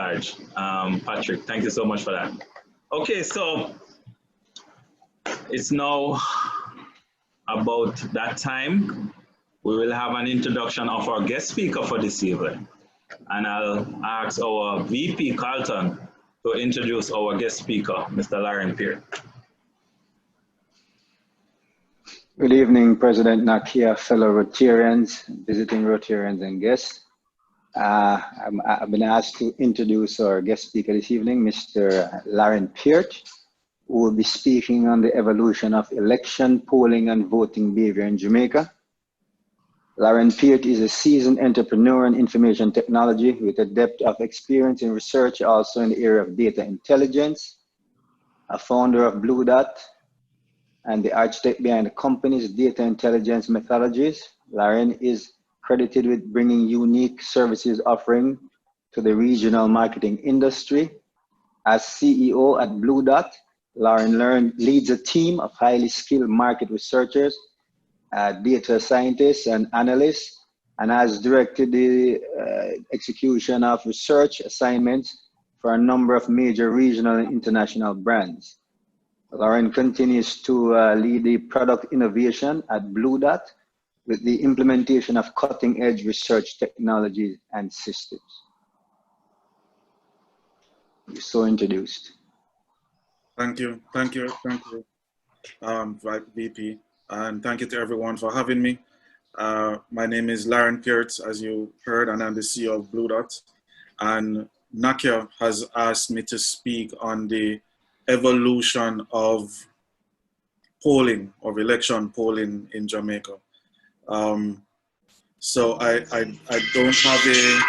charge, Patrick. Thank you so much for that. Okay, so it's now about that time. We will have an introduction of our guest speaker for this evening. And I'll ask our VP Carlton to introduce our guest speaker, Mr. Larren Peart. Good evening, President Nakia, fellow Rotarians, visiting Rotarians and guests. I've been asked to introduce our guest speaker this evening, Mr. Larren Peart, who will be speaking on the evolution of election, polling, and voting behavior in Jamaica. Larren Peart is a seasoned entrepreneur in information technology with a depth of experience in research, also in the area of data intelligence, a founder of Bluedot, and the architect behind the company's data intelligence methodologies. Larren is credited with bringing unique services offering to the regional marketing industry. As CEO at Bluedot, Larren leads a team of highly skilled market researchers, data scientists and analysts, and has directed the execution of research assignments for a number of major regional and international brands. Larren continues to lead the product innovation at Bluedot with the implementation of cutting-edge research technologies and systems. You're so introduced. Thank you, VP, and thank you to everyone for having me. My name is Larren Peart, as you heard, and I'm the CEO of Bluedot. And Nakia has asked me to speak on the evolution of polling, of election polling in Jamaica. So I don't have a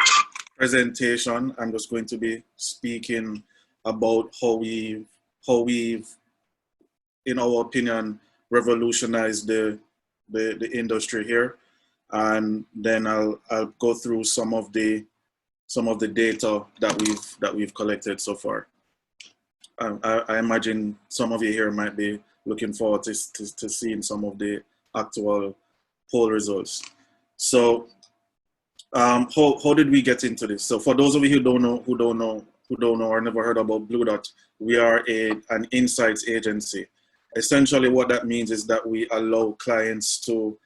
presentation. I'm just going to be speaking about how we've, in our opinion, revolutionized the industry here, and then I'll go through some of the data that we've collected so far. I imagine some of you here might be looking forward to seeing some of the actual poll results. So, how did we get into this? So, for those of you who don't know or never heard about Bluedot, we are an insights agency. Essentially, what that means is that we allow clients to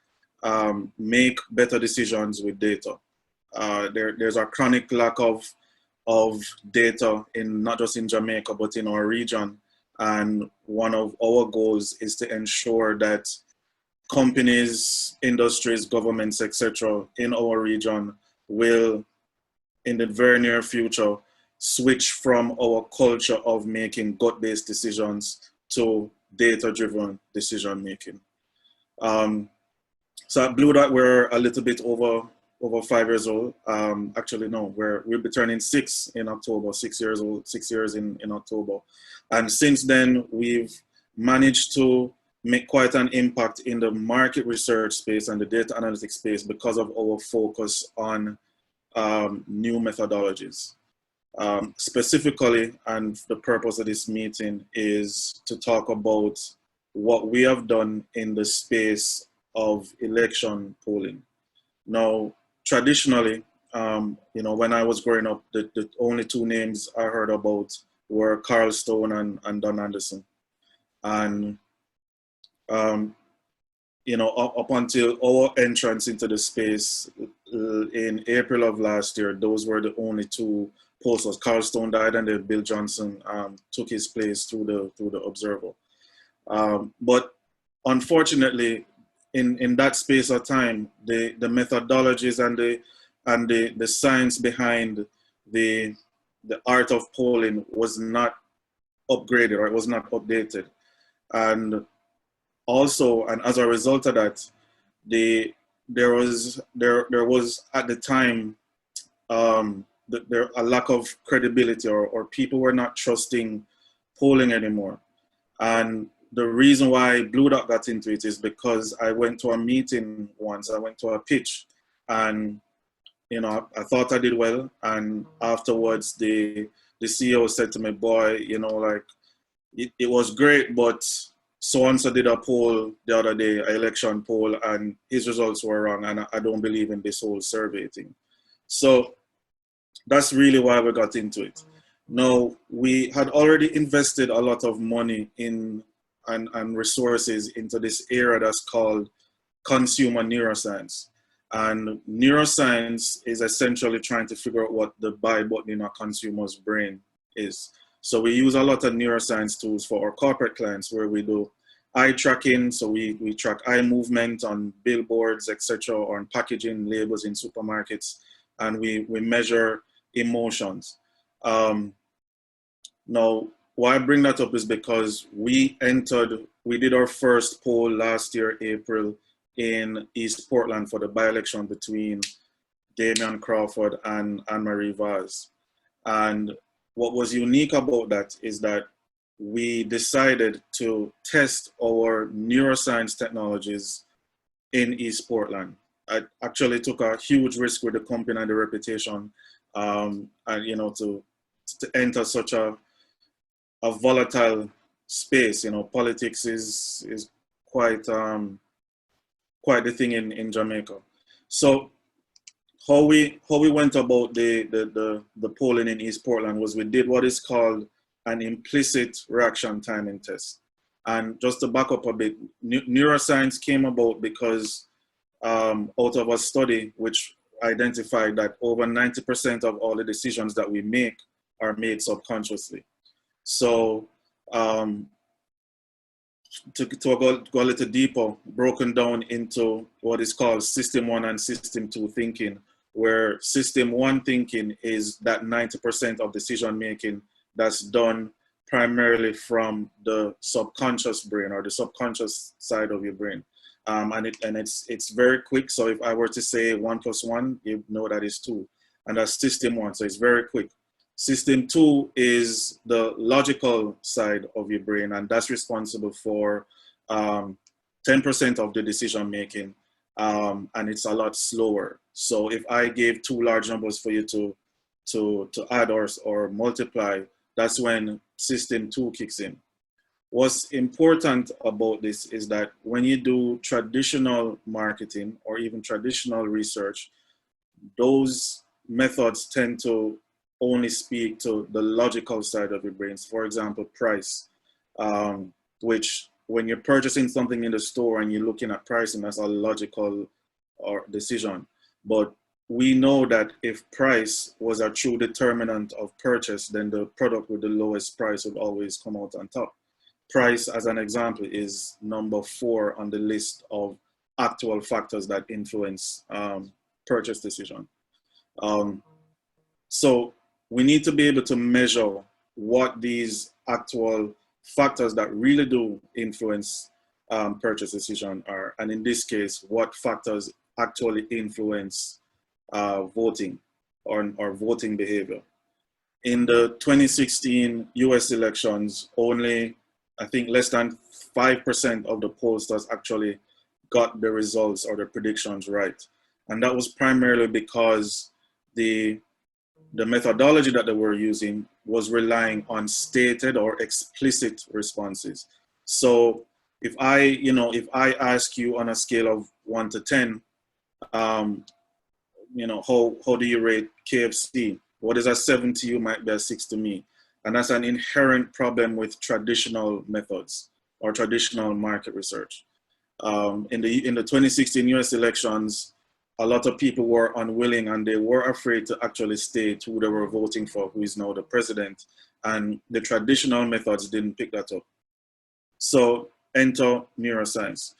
make better decisions with data. There's a chronic lack of data not just in Jamaica, but in our region. And one of our goals is to ensure that companies, industries, governments, etc. in our region will, in the very near future, switch from our culture of making gut-based decisions to data-driven decision-making. So at Bluedot, we're a little bit over 5 years old. Actually, no, we'll be turning 6 in October, 6 years old, 6 years in October. And since then, we've managed to make quite an impact in the market research space and the data analytics space because of our focus on new methodologies. Specifically, and the purpose of this meeting is to talk about what we have done in the space of election polling. Now, traditionally, when I was growing up, the only 2 names I heard about were Carl Stone and Don Anderson. And, up until our entrance into the space in April of last year, those were the only 2 posters. Carl Stone died, and then Bill Johnson took his place through the Observer. But unfortunately, in that space of time, the methodologies and the science behind the art of polling was not upgraded, or it was not updated. And also, and as a result of that, there was at the time a lack of credibility, or people were not trusting polling anymore. And the reason why Bluedot got into it is because I went to a meeting once. I went to a pitch, and I thought I did well. And afterwards, the CEO said to me, "Boy, it was great, but so-and-so did a poll the other day, an election poll, and his results were wrong, and I don't believe in this whole survey thing." So that's really why we got into it. Now, we had already invested a lot of money in and resources into this area that's called consumer neuroscience. And neuroscience is essentially trying to figure out what the buy button in a consumer's brain is. So we use a lot of neuroscience tools for our corporate clients, where we do eye tracking. So we track eye movement on billboards, etc., or on packaging labels in supermarkets, and we measure emotions. Now, why I bring that up is because we did our first poll last year, April, in East Portland for the by-election between Damian Crawford and Anne-Marie Vaz. And what was unique about that is that we decided to test our neuroscience technologies in East Portland. I actually took a huge risk with the company and the reputation, and to enter such a volatile space. Politics is quite the thing in Jamaica. So how we went about the polling in East Portland was we did what is called an implicit reaction timing test. And just to back up a bit, neuroscience came about because out of a study which identified that over 90% of all the decisions that we make are made subconsciously. So to go a little deeper, broken down into what is called System 1 and System 2 thinking, where System 1 thinking is that 90% of decision making that's done primarily from the subconscious brain, or the subconscious side of your brain. And it's very quick. So if I were to say 1 + 1, you know that is 2. And that's System 1, so it's very quick. System 2 is the logical side of your brain, and that's responsible for 10% of the decision making, and it's a lot slower. So if I gave 2 large numbers for you to add or multiply, that's when System 2 kicks in. What's important about this is that when you do traditional marketing or even traditional research, those methods tend to only speak to the logical side of your brains. For example, price, which when you're purchasing something in the store and you're looking at pricing, that's a logical decision. But we know that if price was a true determinant of purchase, then the product with the lowest price would always come out on top. Price, as an example, is number 4 on the list of actual factors that influence purchase decision. So we need to be able to measure what these actual factors that really do influence purchase decision are, and in this case, what factors actually influence voting or voting behavior. In the 2016 US elections, only, I think, less than 5% of the pollsters actually got the results or the predictions right. And that was primarily because the methodology that they were using was relying on stated or explicit responses. So if I ask you on a scale of 1 to 10, how do you rate KFC? What is a 7 to you might be a 6 to me. And that's an inherent problem with traditional methods or traditional market research. In the 2016 US elections, a lot of people were unwilling and they were afraid to actually state who they were voting for, who is now the president. And the traditional methods didn't pick that up. So enter neuroscience.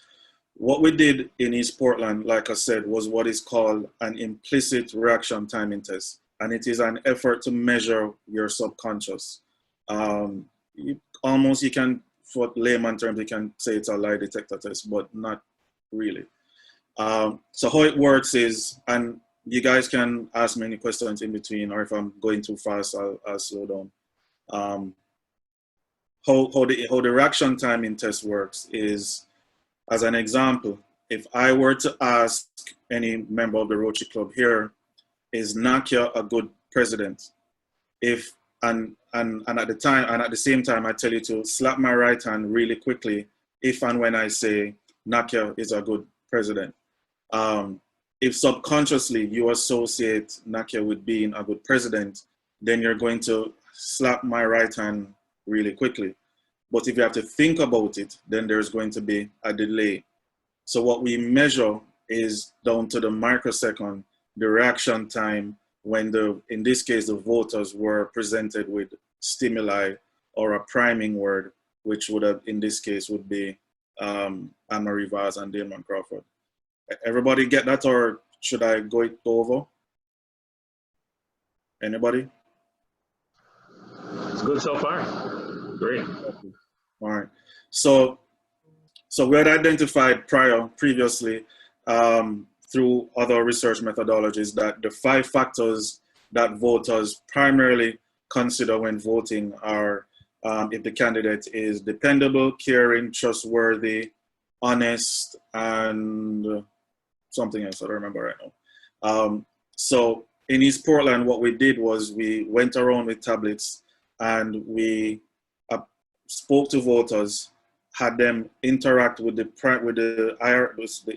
What we did in East Portland, like I said, was what is called an implicit reaction timing test. And it is an effort to measure your subconscious. You can, for layman terms, you can say it's a lie detector test, but not really. So how it works is, and you guys can ask me any questions in between, or if I'm going too fast, I'll slow down. How the reaction timing test works is, as an example, if I were to ask any member of the Rotary Club here, is Nakia a good president? And at the same time, I tell you to slap my right hand really quickly if and when I say Nakia is a good president. if subconsciously you associate Nakia with being a good president, then you're going to slap my right hand really quickly. But if you have to think about it, then there's going to be a delay. So what we measure is down to the microsecond, the reaction time when in this case, the voters were presented with stimuli or a priming word, which would have, in this case, would be Anne-Marie Vaz and Damon Crawford. Everybody get that, or should I go over? Anybody? It's good so far. Great. All right. So we had identified previously through other research methodologies that the 5 factors that voters primarily consider when voting are if the candidate is dependable, caring, trustworthy, honest, and something else I don't remember right now. So in East Portland, what we did was we went around with tablets and we spoke to voters, had them interact with the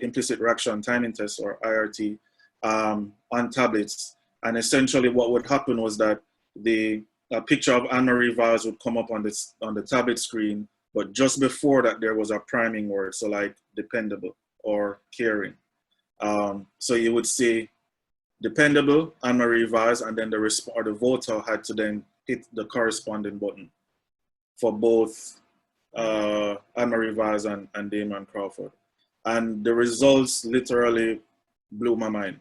implicit reaction timing test, or IRT, on tablets. And essentially what would happen was that a picture of Anne-Marie Vaz would come up on the tablet screen, but just before that there was a priming word, so like dependable or caring. So you would see dependable, Anne-Marie Vaz, and then the voter had to then hit the corresponding button for both Anne-Marie Vaz and Damon Crawford. And the results literally blew my mind.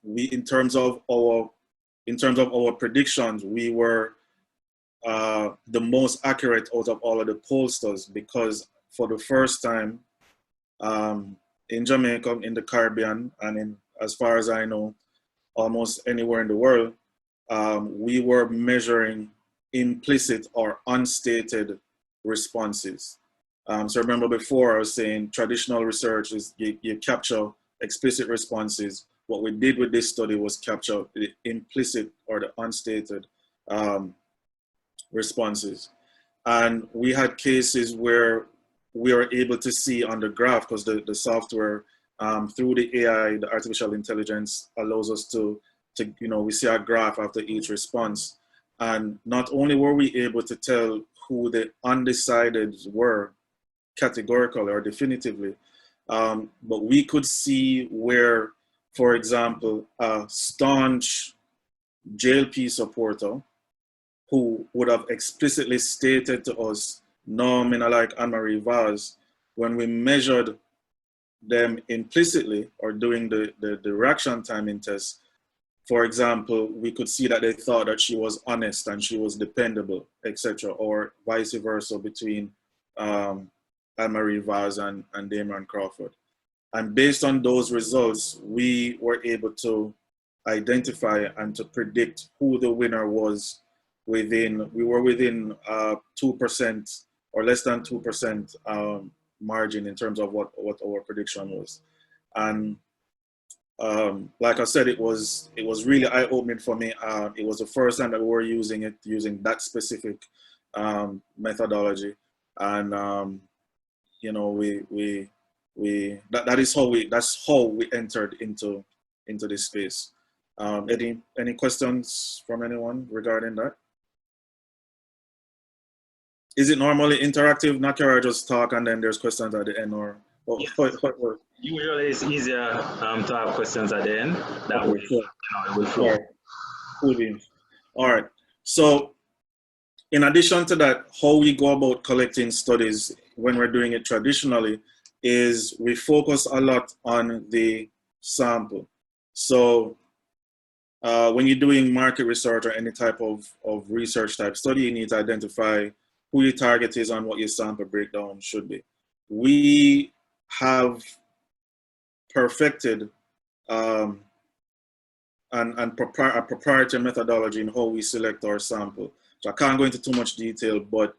In terms of our predictions, we were the most accurate out of all of the pollsters, because for the first time in Jamaica, in the Caribbean, and as far as I know, almost anywhere in the world, we were measuring implicit or unstated responses. So remember before I was saying traditional research is you capture explicit responses. What we did with this study was capture the implicit or the unstated responses. And we had cases where we were able to see on the graph, because the software through the AI, the artificial intelligence, allows us to we see a graph after each response. And not only were we able to tell who the undecideds were categorically or definitively, but we could see where, for example, a staunch JLP supporter who would have explicitly stated to us, no, I like Anne-Marie Vaz, when we measured them implicitly or doing the reaction timing test, for example, we could see that they thought that she was honest and she was dependable, etc., or vice versa between Anne-Marie Vaz and Damon Crawford. And based on those results, we were able to identify and to predict who the winner was we were within 2% or less than 2% margin in terms of what our prediction was. And like I said, it was really eye-opening for me. It was the first time that we were using that specific methodology, and that's how we entered into this space. Any questions from anyone regarding that? Is it normally interactive, Nakia, or just talk and then there's questions at the end, or yes. Usually it's easier to have questions at the end. That way, sure. It will flow. Cool beans. All right. So, in addition to that, how we go about collecting studies when we're doing it traditionally is we focus a lot on the sample. So, when you're doing market research or any type of research type study, you need to identify who your target is and what your sample breakdown should be. We have perfected a proprietary methodology in how we select our sample. So I can't go into too much detail, but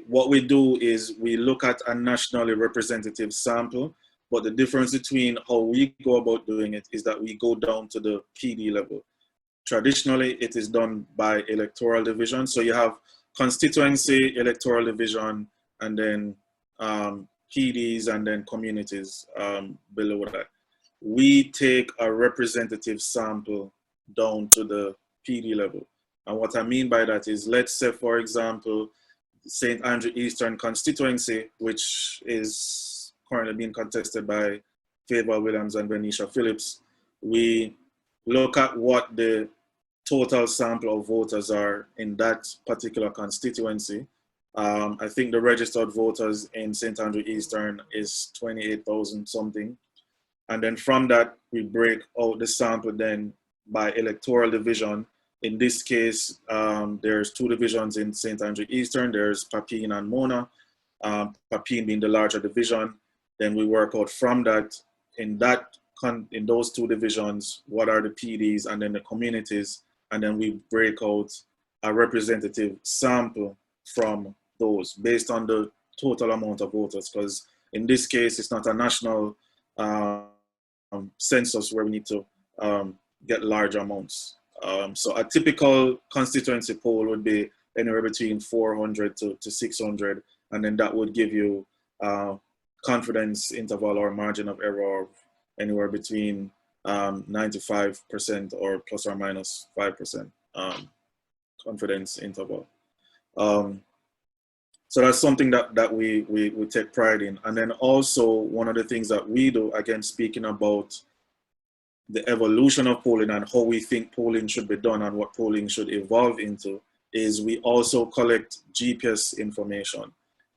what we do is we look at a nationally representative sample, but the difference between how we go about doing it is that we go down to the PD level. Traditionally, it is done by electoral division. So you have constituency, electoral division, and then PDs, and then communities below that. we take a representative sample down to the PD level. And what I mean by that is, let's say, for example, St. Andrew Eastern constituency, which is currently being contested by Fayetteville Williams and Venetia Phillips, we look at what the total sample of voters are in that particular constituency. I think the registered voters in St. Andrew Eastern is 28,000 something. And then from that, we break out the sample then by electoral division. In this case, there's 2 divisions in St. Andrew Eastern. There's Papine and Mona, Papine being the larger division. Then we work out from that, in those 2 divisions, what are the PDs and then the communities, and then we break out a representative sample from those based on the total amount of voters, because in this case, it's not a national census where we need to get large amounts. So a typical constituency poll would be anywhere between 400 to 600, and then that would give you confidence interval or margin of error of anywhere between 95% or plus or minus 5% confidence interval. So that's something that we take pride in. And then also one of the things that we do, again, speaking about the evolution of polling and how we think polling should be done and what polling should evolve into, is we also collect GPS information.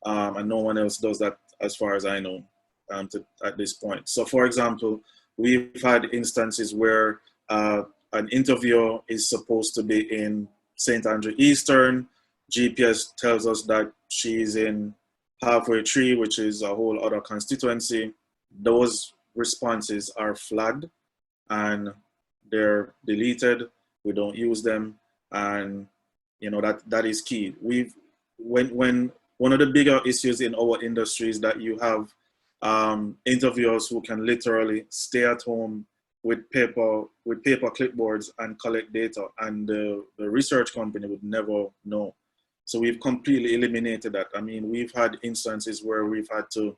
And no one else does that as far as I know at this point. So for example, we've had instances where an interviewer is supposed to be in St. Andrew Eastern. GPS tells us that she's in Halfway Tree, which is a whole other constituency. Those responses are flagged and they're deleted. We don't use them, and that is key. When one of the bigger issues in our industry is that you have interviewers who can literally stay at home with paper clipboards and collect data, and the research company would never know. So we've completely eliminated that. I mean, we've had instances where we've had to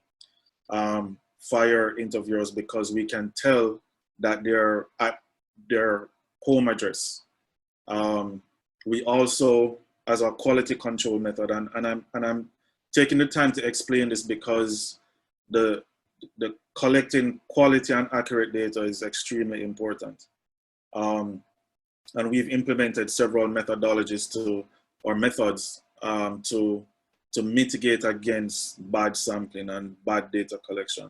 fire interviewers because we can tell that they're at their home address. We also, as a quality control method, and I'm taking the time to explain this because the collecting quality and accurate data is extremely important. And we've implemented several methods to mitigate against bad sampling and bad data collection.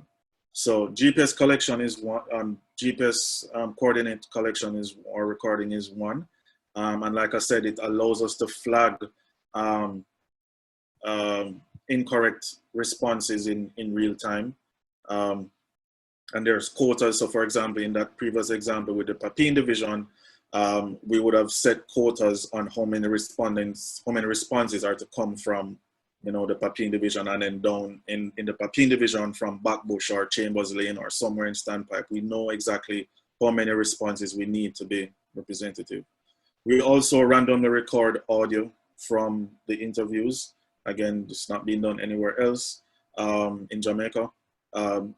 So GPS collection is one, GPS coordinate collection is, or recording is one. And like I said, it allows us to flag incorrect responses in real time. And there's quotas. So for example, in that previous example with the Papine division, we would have set quotas on how many responses are to come from, the Papine division, and then down in the Papine division from Backbush or Chambers Lane or somewhere in Standpipe. We know exactly how many responses we need to be representative. We also randomly record audio from the interviews. Again, it's not being done anywhere else in Jamaica.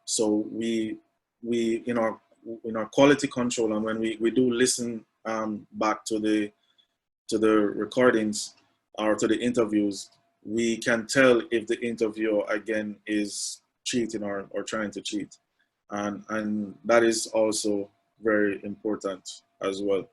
So we in our quality control, and when we do listen back to the recordings or to the interviews, we can tell if the interviewer again is cheating or trying to cheat, and that is also very important as well.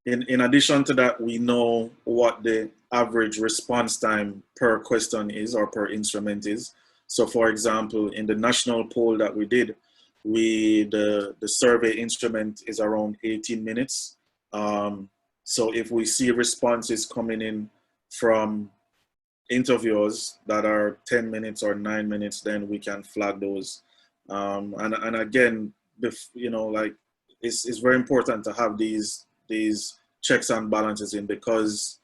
In addition to that, we know what the average response time per question is or per instrument is. So for example, in the national poll that we did, the survey instrument is around 18 minutes. So if we see responses coming in from interviewers that are 10 minutes or 9 minutes, then we can flag those. And again, like it's very important to have these checks and balances in, because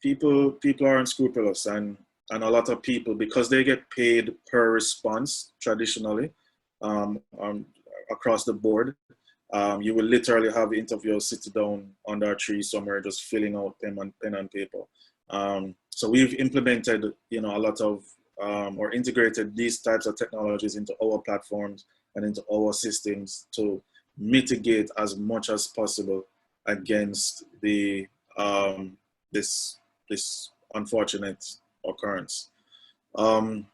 people are unscrupulous, and a lot of people, because they get paid per response traditionally across the board, you will literally have interviewers sit down under a tree somewhere just filling out pen and paper. So we've implemented a lot of or integrated these types of technologies into our platforms and into our systems to mitigate as much as possible against the this unfortunate occurrence. So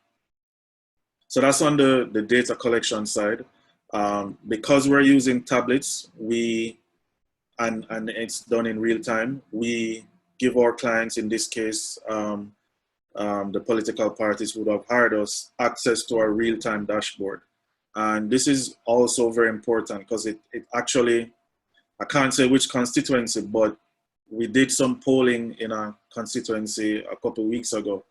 that's on the data collection side. Because we're using tablets, and it's done in real time, we give our clients, in this case, the political parties who would have hired us, access to our real-time dashboard. And this is also very important because it actually, I can't say which constituency, but we did some polling in a constituency a couple of weeks ago,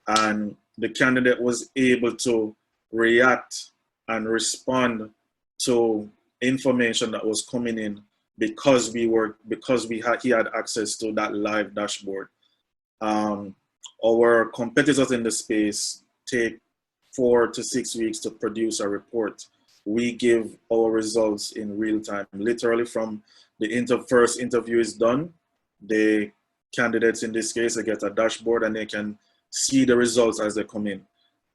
and the candidate was able to react and respond to information that was coming in because he had access to that live dashboard. Our competitors in the space take 4 to 6 weeks to produce a report. We give our results in real time, literally from the first interview is done. The candidates in this case, they get a dashboard and they can see the results as they come in.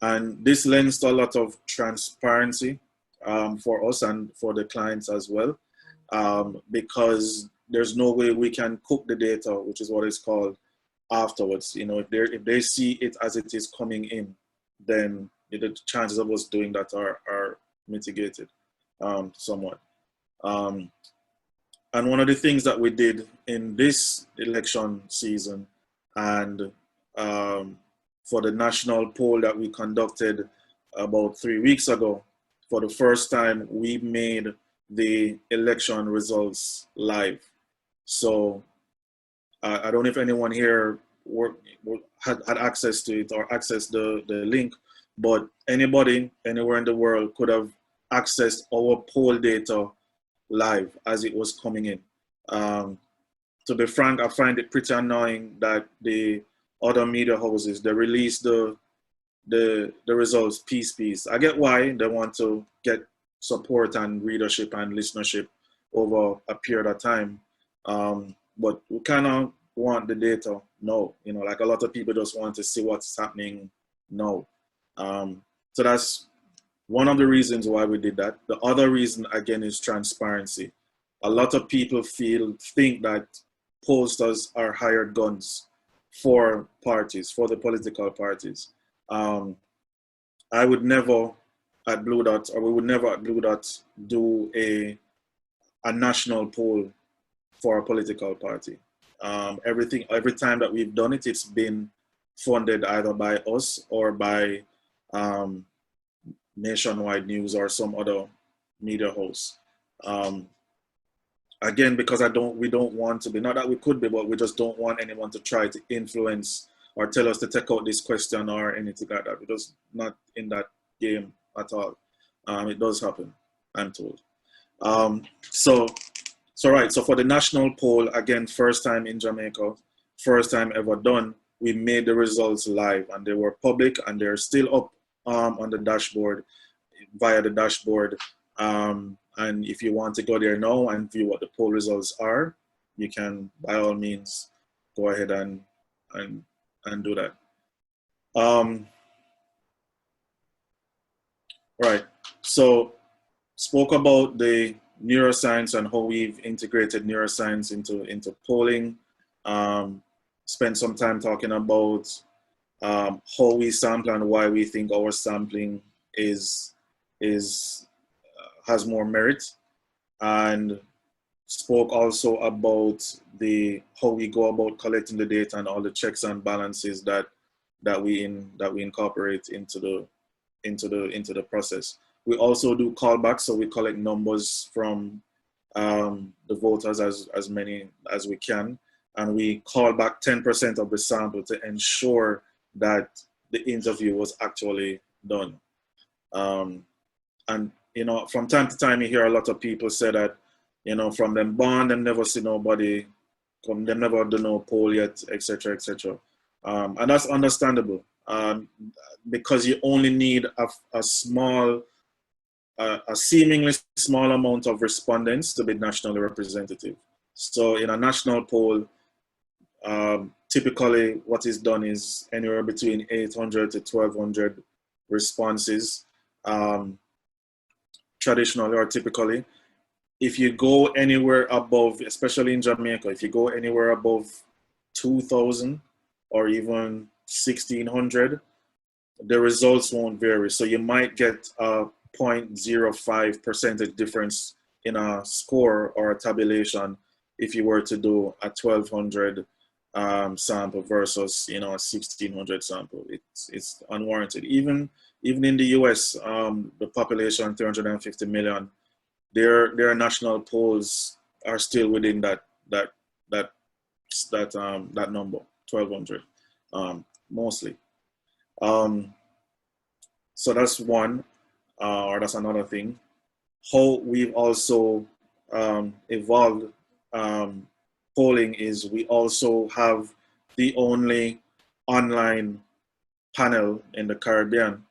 And this lends to a lot of transparency for us and for the clients as well, because there's no way we can cook the data, which is what it's called, afterwards. You know, if they see it as it is coming in, then the chances of us doing that are mitigated somewhat. And one of the things that we did in this election season and for the national poll that we conducted about 3 weeks ago, for the first time, we made the election results live. So I don't know if anyone here had access to it or accessed the link, but anybody anywhere in the world could have accessed our poll data live as it was coming in. To be frank, I find it pretty annoying that the other media houses, they release the results piece. I get why they want to get support and readership and listenership over a period of time, but we kind of want the data now. You know, like a lot of people just want to see what's happening now. So that's one of the reasons why we did that. The other reason, again, is transparency. A lot of people think that pollsters are hired guns for parties, for the political parties. I would never at Bluedot, or we would never at Bluedot do a national poll for a political party. Every time that we've done it, it's been funded either by us or by Nationwide News or some other media host. Again, because we don't want to be, not that we could be, but we just don't want anyone to try to influence or tell us to take out this question or anything like that. We're just not in that game at all. It does happen, I'm told. So for the national poll, again, first time in Jamaica, first time ever done, we made the results live, and they were public, and they're still up on the dashboard, via the dashboard. And if you want to go there now and view what the poll results are, you can, by all means, go ahead and do that. Right, so spoke about the neuroscience and how we've integrated neuroscience into polling. Spent some time talking about how we sample and why we think our sampling has more merit, and spoke also about how we go about collecting the data and all the checks and balances that we incorporate into the process. We also do callbacks, so we collect numbers from the voters, as many as we can, and we call back 10% of the sample to ensure that the interview was actually done. And you know, from time to time, you hear a lot of people say that, you know, from them born, them never see nobody, them never do no poll yet, etc., etc. And that's understandable, because you only need a seemingly small amount of respondents to be nationally representative. So in a national poll, typically what is done is anywhere between 800 to 1200 responses, traditionally or typically. If you go anywhere above, especially in Jamaica, if you go anywhere above 2,000 or even 1,600, the results won't vary. So you might get a 0.05 percentage difference in a score or a tabulation if you were to do a 1,200 sample versus, you know, a 1,600 sample. It's unwarranted. Even in the US, the population 350 million, their national polls are still within that number, 1,200, mostly. So that's one, or that's another thing. How we've also evolved polling is we also have the only online panel in the Caribbean.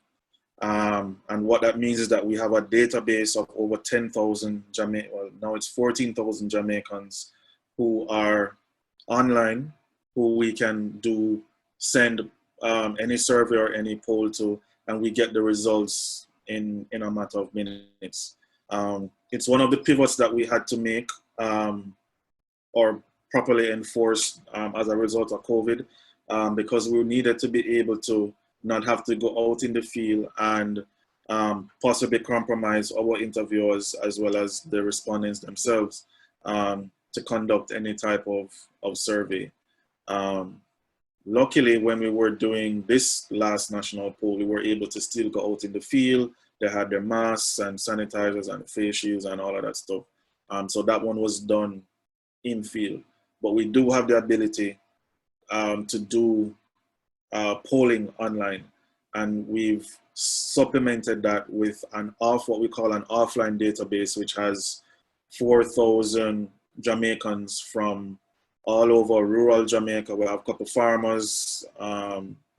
And what that means is that we have a database of over 10,000 well, now it's 14,000 Jamaicans who are online, who we can send any survey or any poll to, and we get the results in a matter of minutes. It's one of the pivots that we had to make or properly enforce as a result of COVID, because we needed to be able to not have to go out in the field and possibly compromise our interviewers as well as the respondents themselves to conduct any type of survey. Luckily, when we were doing this last national poll, we were able to still go out in the field. They had their masks and sanitizers and face shields and all of that stuff. So that one was done in field. But we do have the ability to do polling online. And we've supplemented that with what we call an offline database, which has 4,000 Jamaicans from all over rural Jamaica. We have a couple farmers,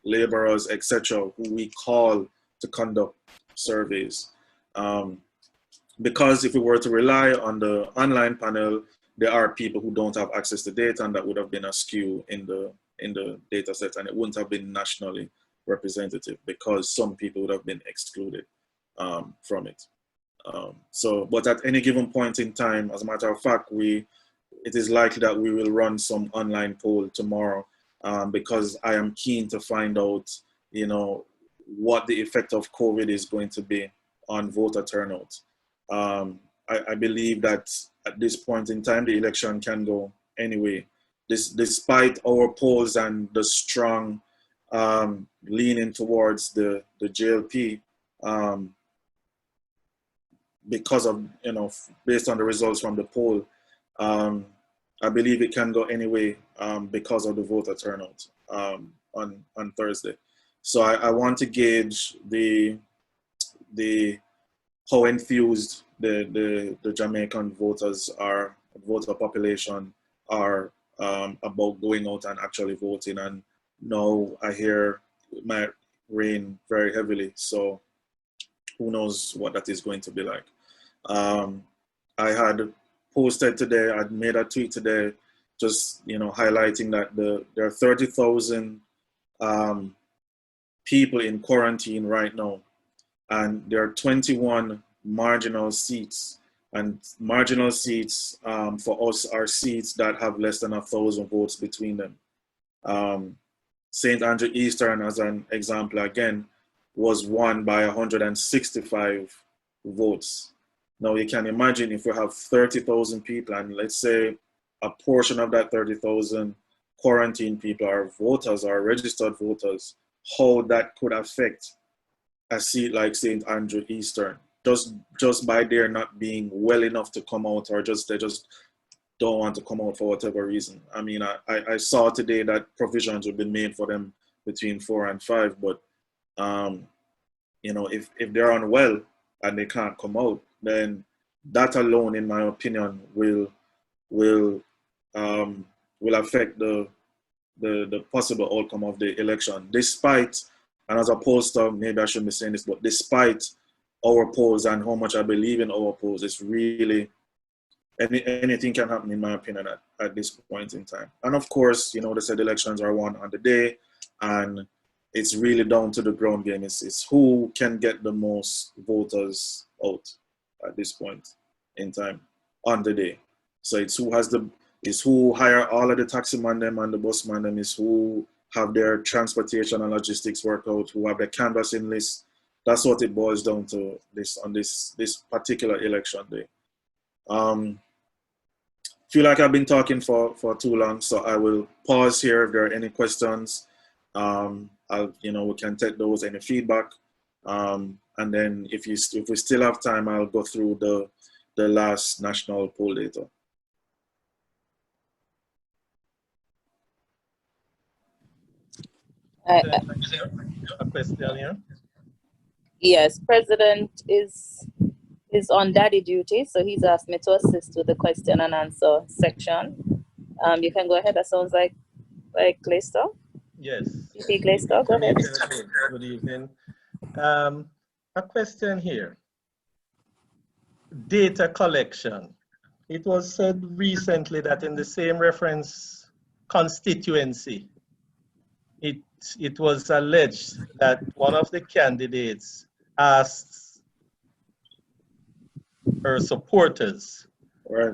laborers, etc., who we call to conduct surveys. Because if we were to rely on the online panel, there are people who don't have access to data, and that would have been a skew in the data set, and it wouldn't have been nationally representative because some people would have been excluded from it. But at any given point in time, as a matter of fact, it is likely that we will run some online poll tomorrow because I am keen to find out, you know, what the effect of COVID is going to be on voter turnout. I believe that at this point in time, the election can go anyway. Despite our polls and the strong leaning towards the JLP, because of, you know, based on the results from the poll, I believe it can go anyway because of the voter turnout on Thursday. So I want to gauge how enthused the Jamaican voter population are about going out and actually voting. And now I hear it might rain very heavily, so who knows what that is going to be like. I had posted today, I'd made a tweet today, just, you know, highlighting that there are 30,000 people in quarantine right now, and there are 21 marginal seats. And marginal seats for us are seats that have less than 1,000 votes between them. St. Andrew Eastern, as an example again, was won by 165 votes. Now you can imagine if we have 30,000 people, and let's say a portion of that 30,000 quarantine people are voters or registered voters, how that could affect a seat like St. Andrew Eastern, just by their not being well enough to come out, or they just don't want to come out for whatever reason. I mean, I saw today that provisions have been made for them between 4 and 5, but you know, if they're unwell and they can't come out, then that alone, in my opinion, will affect the possible outcome of the election. Despite, and as a pollster, maybe I shouldn't be saying this, but despite our polls and how much I believe in our polls, it's really anything can happen, in my opinion, at this point in time. And of course, you know, they said elections are won on the day, and it's really down to the ground game. It's who can get the most voters out at this point in time on the day. So it's who hire all of the taxi man them and the bus man them, is who have their transportation and logistics work out, who have their canvassing list. That's what it boils down to on this particular election day. Feel like I've been talking for too long, so I will pause here if there are any questions. We can take those, any feedback, and then if we still have time, I'll go through the last national poll data. A question here? Yes, President is on daddy duty, so he's asked me to assist with the question and answer section. You can go ahead. That sounds like Glaister. Yes. VP Glaister, go ahead. Good evening. A question here. Data collection. It was said recently that in the same reference constituency, it was alleged that one of the candidates asked her supporters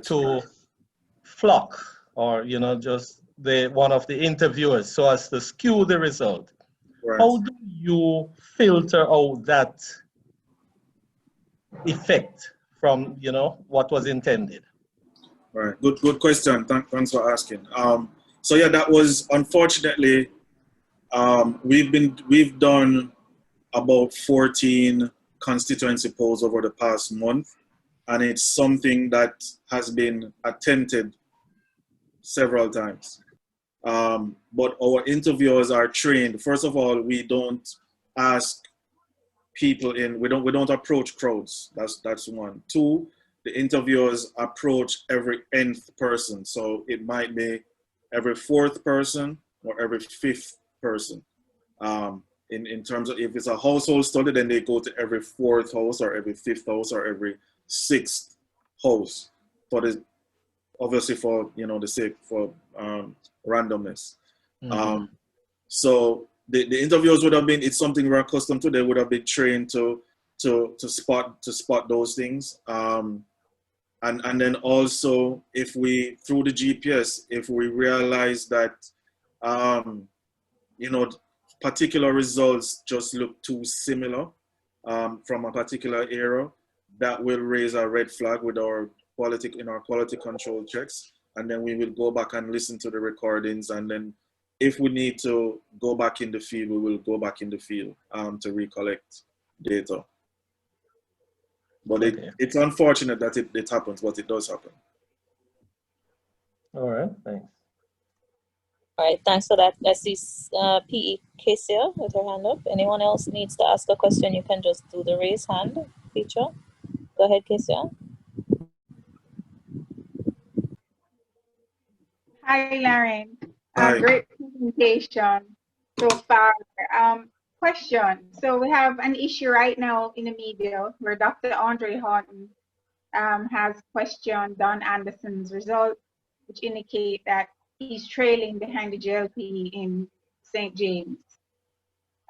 to flock, or just one of the interviewers, so as to skew the result. Right. How do you filter out that effect from what was intended? Right. Good question. Thanks for asking. So yeah, that was unfortunately. We've done about 14 constituency polls over the past month, and it's something that has been attempted several times. But our interviewers are trained. First of all, we don't ask people we don't approach crowds. That's one. Two, the interviewers approach every nth person. So it might be every fourth person or every fifth person. In terms of, if it's a household study, then they go to every fourth house or every fifth house or every sixth house, obviously for the sake for randomness. Mm-hmm. So the interviewers would have been, it's something we're accustomed to. They would have been trained to spot those things. And then also, if we, through the GPS, if we realize that particular results just look too similar from a particular area, that will raise a red flag with our quality control checks. And then we will go back and listen to the recordings. And then if we need to go back in the field, we will go back in the field to recollect data. But okay. It's unfortunate that it happens, but it does happen. All right, thanks. All right, thanks for that. I see PE Kesia with her hand up. Anyone else needs to ask a question, you can just do the raise hand feature. Go ahead, Kesia. Hi, Larren. Hi. Great presentation so far. Question. So we have an issue right now in the media where Dr. Andre Horton has questioned Don Anderson's results, which indicate that he's trailing behind the JLP in St. James.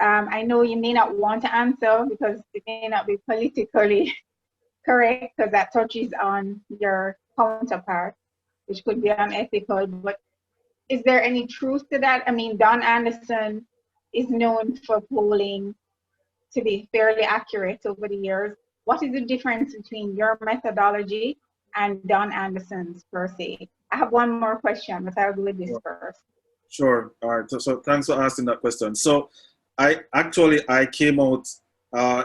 I know you may not want to answer because it may not be politically correct, because that touches on your counterpart, which could be unethical, but is there any truth to that? I mean, Don Anderson is known for polling to be fairly accurate over the years. What is the difference between your methodology and Don Anderson's per se? I have one more question, but I'll do this first. Sure. All right. So thanks for asking that question. So I came out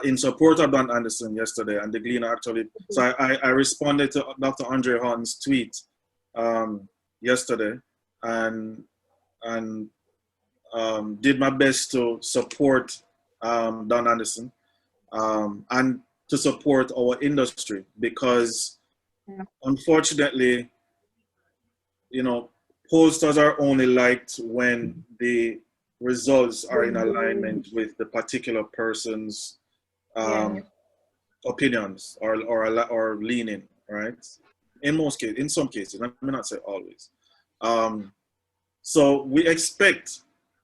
in support of Don Anderson yesterday, and the Gleaner actually. So I responded to Dr. Andre Horton's tweet yesterday, and did my best to support Don Anderson and to support our industry, because unfortunately, pollsters are only liked when the results are in alignment with the particular person's opinions or leaning, right? in most cases, in some cases, I may not say always. So we expect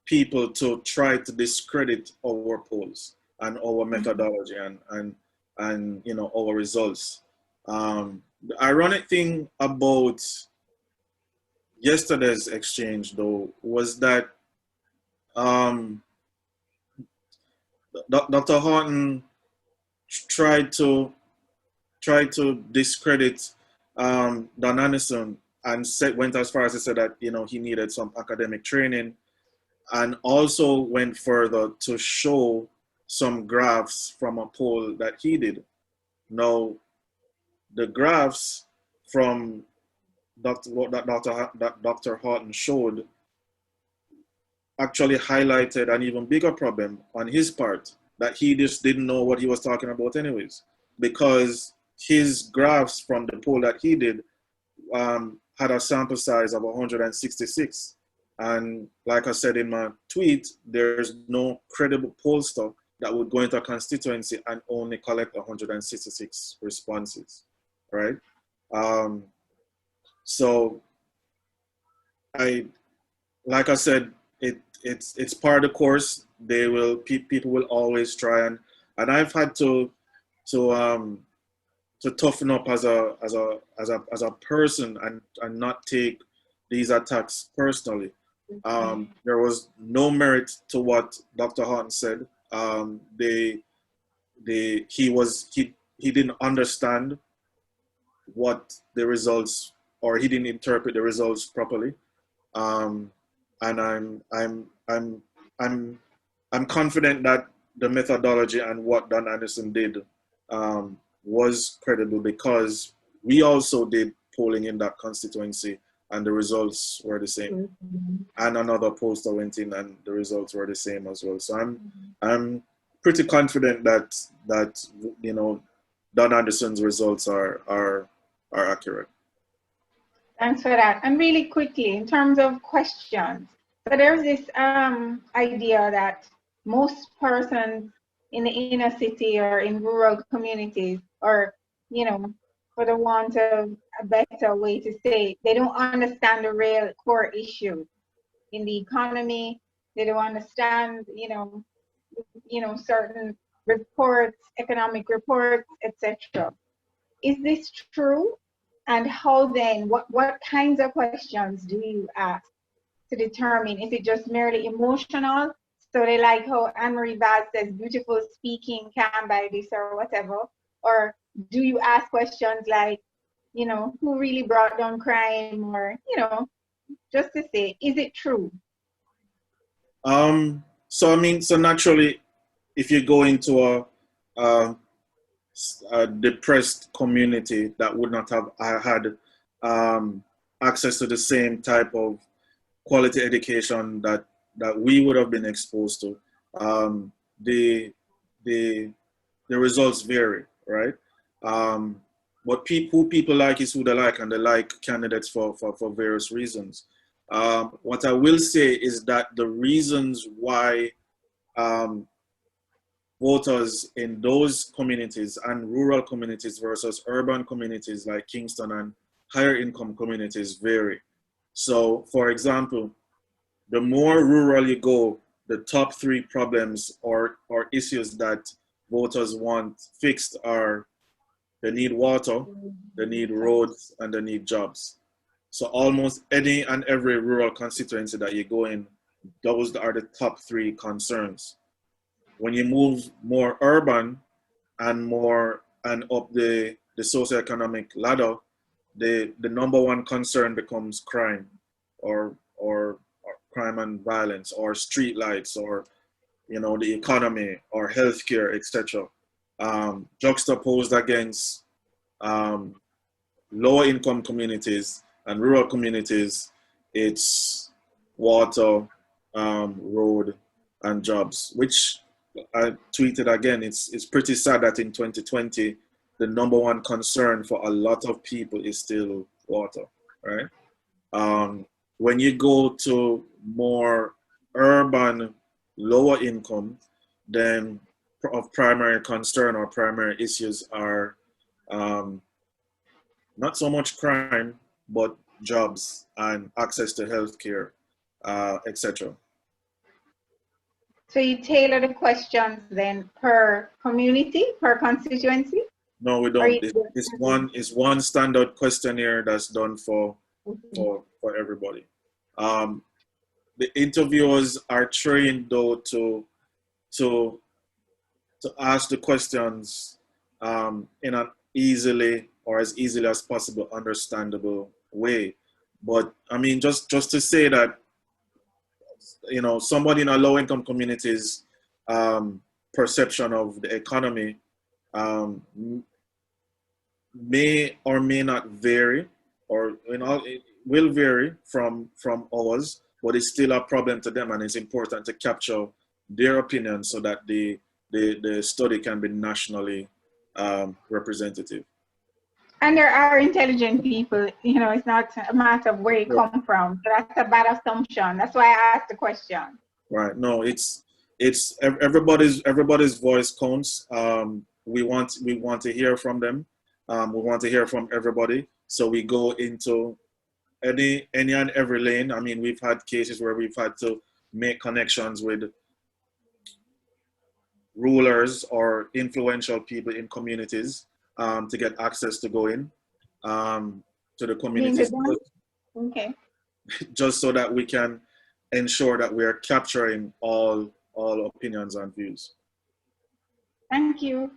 people to try to discredit our polls and our methodology and you know, our results. The ironic thing about yesterday's exchange, though, was that Dr. Horton tried to discredit Don Anderson and went as far as to say that, you know, he needed some academic training, and also went further to show some graphs from a poll that he did. Now, the graphs from that Dr. Horton showed actually highlighted an even bigger problem on his part, that he just didn't know what he was talking about anyways, because his graphs from the poll that he did had a sample size of 166. And like I said in my tweet, there's no credible pollster that would go into a constituency and only collect 166 responses, right? So like I said, it's part of the course. They will, people will always try, and I've had to toughen up as a person and not take these attacks personally. There was no merit to what Dr. Horton said. He didn't understand what the results, or he didn't interpret the results properly. And I'm confident that the methodology and what Don Anderson did was credible, because we also did polling in that constituency and the results were the same. And another pollster went in and the results were the same as well. So I'm pretty confident that you know, Don Anderson's results are accurate. Thanks for that. And really quickly, in terms of questions, so there's this idea that most persons in the inner city or in rural communities, or, you know, for the want of a better way to say, they don't understand the real core issues in the economy. They don't understand, you know, certain reports, economic reports, etc. Is this true? And how then, what kinds of questions do you ask to determine? Is it just merely emotional? So they like how Anne-Marie Vaz says, beautiful speaking can buy this or whatever. Or do you ask questions like, you know, who really brought down crime? Or, you know, just to say, is it true? So I mean, so naturally, if you go into a depressed community that would not have had access to the same type of quality education that we would have been exposed to, the results vary, right? But who people like is who they like, and they like candidates for various reasons. What I will say is that the reasons why voters in those communities and rural communities versus urban communities like Kingston and higher income communities vary. So, for example, the more rural you go, the top 3 problems or issues that voters want fixed are: they need water, they need roads, and they need jobs. So almost any and every rural constituency that you go in, those are the top 3 concerns. When you move more urban and up the socioeconomic ladder, the number 1 concern becomes crime, or crime and violence, or street lights, or, you know, the economy, or healthcare, etc. Juxtaposed against lower income communities and rural communities, it's water, road, and jobs, which I tweeted again. It's pretty sad that in 2020, the number 1 concern for a lot of people is still water, right? When you go to more urban, lower income, then of primary concern or primary issues are not so much crime, but jobs and access to healthcare, etc. So you tailor the questions then per community, per constituency? No, we don't. It's one standard questionnaire that's done for everybody. The interviewers are trained though to ask the questions in an easily or as easily as possible understandable way. But I mean, just to say that, you know, somebody in a low income community's perception of the economy um, may or may not vary, or you know, it will vary from ours, but it's still a problem to them, and it's important to capture their opinion so that the study can be nationally representative. And there are intelligent people, you know, it's not a matter of where you come from. So that's a bad assumption. That's why I asked the question. Right. No, it's everybody's voice counts. We want to hear from them. We want to hear from everybody. So we go into any and every lane. I mean, we've had cases where we've had to make connections with rulers or influential people in communities to get access to go in to the communities. Okay. Just so that we can ensure that we are capturing all opinions and views. Thank you.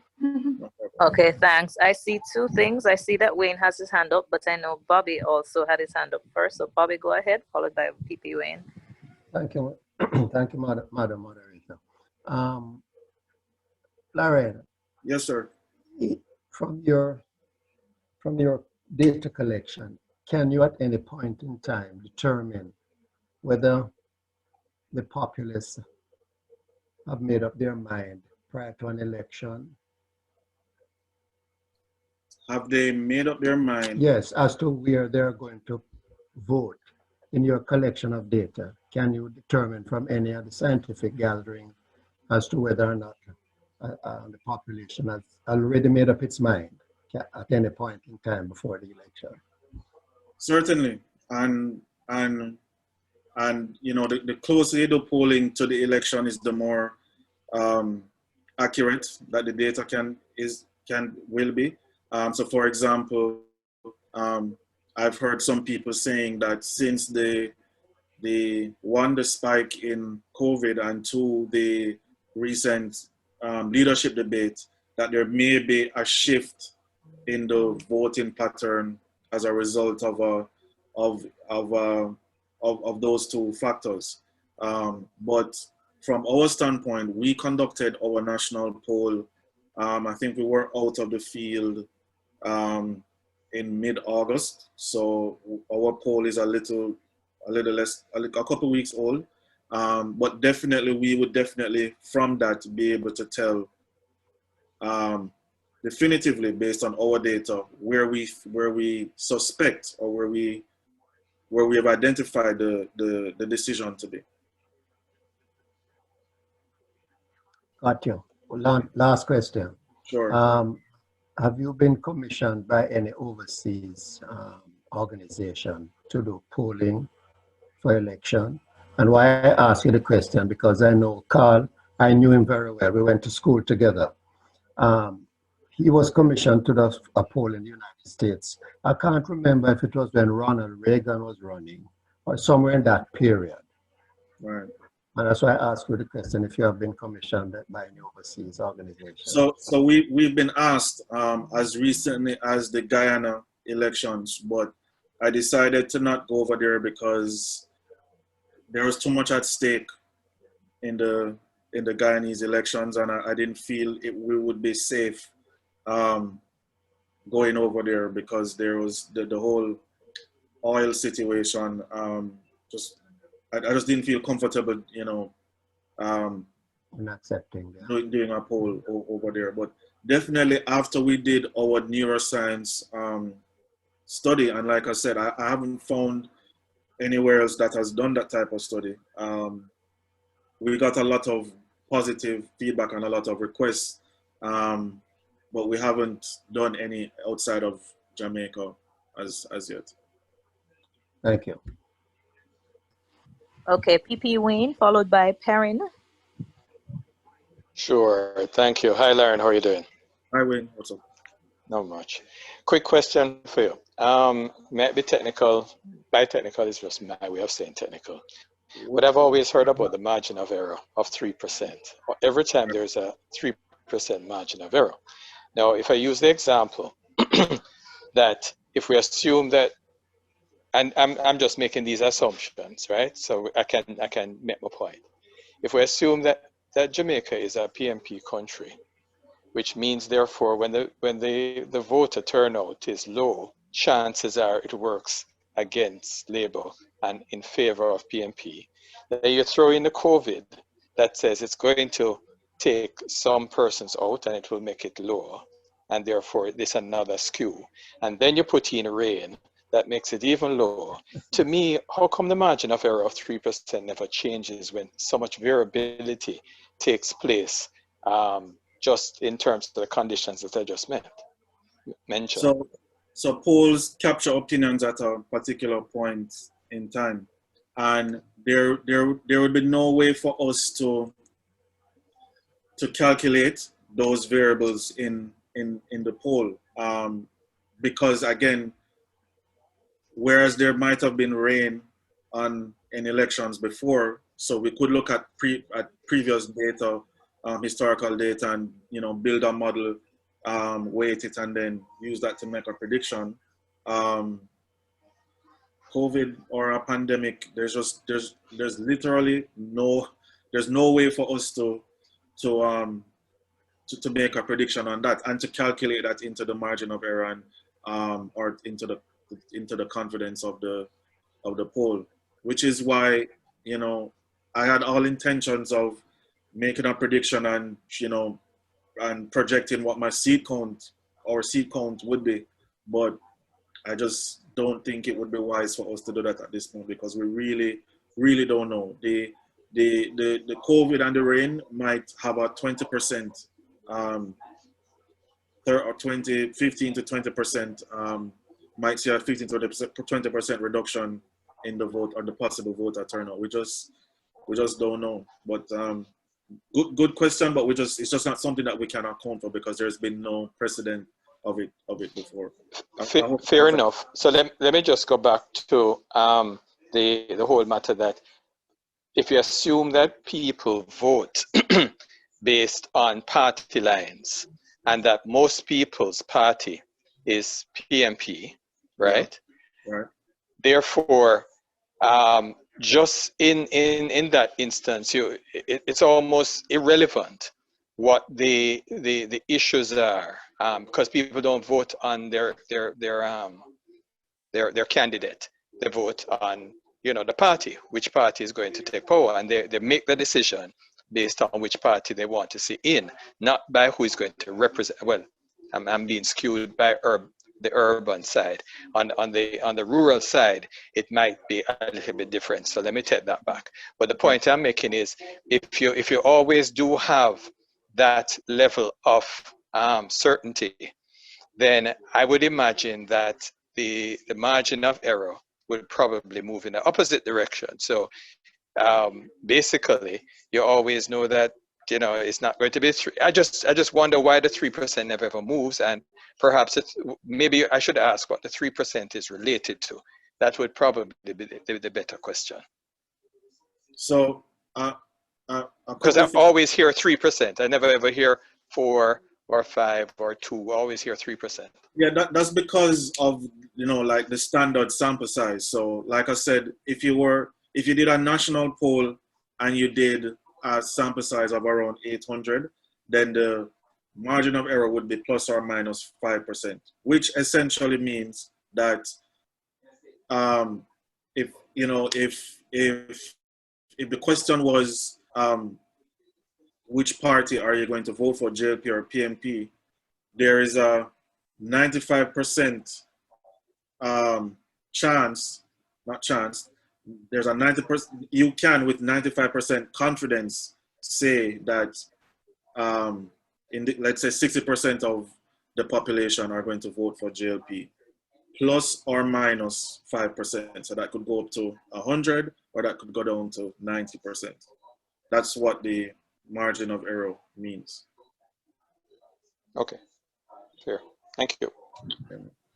Okay, thanks. I see two things. I see that Wayne has his hand up, but I know Bobby also had his hand up first. So Bobby, go ahead, followed by PP Wayne. Thank you. Thank you, Madam Moderator. Larren. Yes, sir. From your data collection, can you at any point in time determine whether the populace have made up their mind prior to an election? Have they made up their mind? Yes, as to where they're going to vote in your collection of data. Can you determine from any of the scientific gathering as to whether or not the population has already made up its mind at any point in time before the election? Certainly, and you know, the closer you do polling to the election is the more accurate that the data will be. So, for example, I've heard some people saying that since the spike in COVID, and two, the recent leadership debate, that there may be a shift in the voting pattern as a result of those two factors. But from our standpoint, we conducted our national poll. I think we were out of the field in mid-August, so our poll is a couple weeks old. But definitely, we would definitely from that be able to tell definitively based on our data where we suspect or where we have identified the decision to be. Got you. Last question. Sure. Have you been commissioned by any overseas organization to do polling for election? And why I ask you the question, because I know Carl, I knew him very well. We went to school together. He was commissioned to do a poll in the United States. I can't remember if it was when Ronald Reagan was running or somewhere in that period. Right. And that's why I asked you the question if you have been commissioned by any overseas organization. So we've been asked as recently as the Guyana elections, but I decided to not go over there because there was too much at stake in the Guyanese elections, and I didn't feel we would be safe going over there because there was the whole oil situation. I just didn't feel comfortable, you know, in accepting that. doing a poll over there. But definitely after we did our neuroscience study, and like I said, I haven't found anywhere else that has done that type of study. We got a lot of positive feedback and a lot of requests, but we haven't done any outside of Jamaica as yet. Thank you. Okay, PP Wayne, followed by Perrin. Sure, thank you. Hi, Larren, how are you doing? Hi, Wayne, what's up? Not much. Quick question for you. Might be technical. By technical is just my way of saying technical. But I've always heard about the margin of error of 3%. Every time there's a 3% margin of error. Now, if I use the example that if we assume that, and I'm just making these assumptions, right? So I can make my point. If we assume that Jamaica is a PMP country, which means therefore when the voter turnout is low, chances are it works against Labour and in favor of PMP. Then you throw in the COVID that says it's going to take some persons out and it will make it lower, and therefore there's another skew. And then you put in rain that makes it even lower. To me, how come the margin of error of 3% never changes when so much variability takes place? Just in terms of the conditions that I just mentioned. So polls capture opinions at a particular point in time, and there would be no way for us to calculate those variables in the poll, because again, whereas there might have been rain in elections before, so we could look at previous data, historical data, and build a model, weight it, and then use that to make a prediction. COVID or a pandemic, there's literally no way for us to make a prediction on that and to calculate that into the margin of error and or into the confidence of the poll, which is why I had all intentions of making a prediction and and projecting what my seat count would be, but I just don't think it would be wise for us to do that at this point, because we really don't know. The COVID and the rain might have a 20% or 15 to 20%, might see a 15 to 20% reduction in the vote or the possible voter turnout. We just don't know. But good question, but it's just not something that we can account for because there's been no precedent of it before. Fair enough. So let me just go back to the whole matter that if you assume that people vote based on party lines and that most people's party is PMP, right? Yeah. Right. Therefore, just in that instance, it's almost irrelevant what the issues are, because people don't vote on their candidate. They vote on the party, which party is going to take power, and they make the decision based on which party they want to see in, not by who is going to represent. Well, I'm being skewed by the urban side. On the rural side, it might be a little bit different. So let me take that back. But the point I'm making is, if you always do have that level of certainty, then I would imagine that the margin of error would probably move in the opposite direction. So basically, you always know that it's not going to be 3. I just wonder why the 3% never ever moves, and perhaps maybe I should ask what the 3% is related to. That would probably be the better question. So, because I always hear 3%. I never ever hear 4 or 5 or 2. I always hear 3%. Yeah, that's because of like the standard sample size. So, like I said, if you did a national poll and you did a sample size of around 800, then the margin of error would be plus or minus 5%, which essentially means that if the question was which party are you going to vote for, JLP or PMP, there is a 95% there's a 90%, you can with 95% confidence say that let's say 60% of the population are going to vote for JLP. plus or minus 5%. So that could go up to 100, or that could go down to 90%. That's what the margin of error means. Okay, fair. Thank you.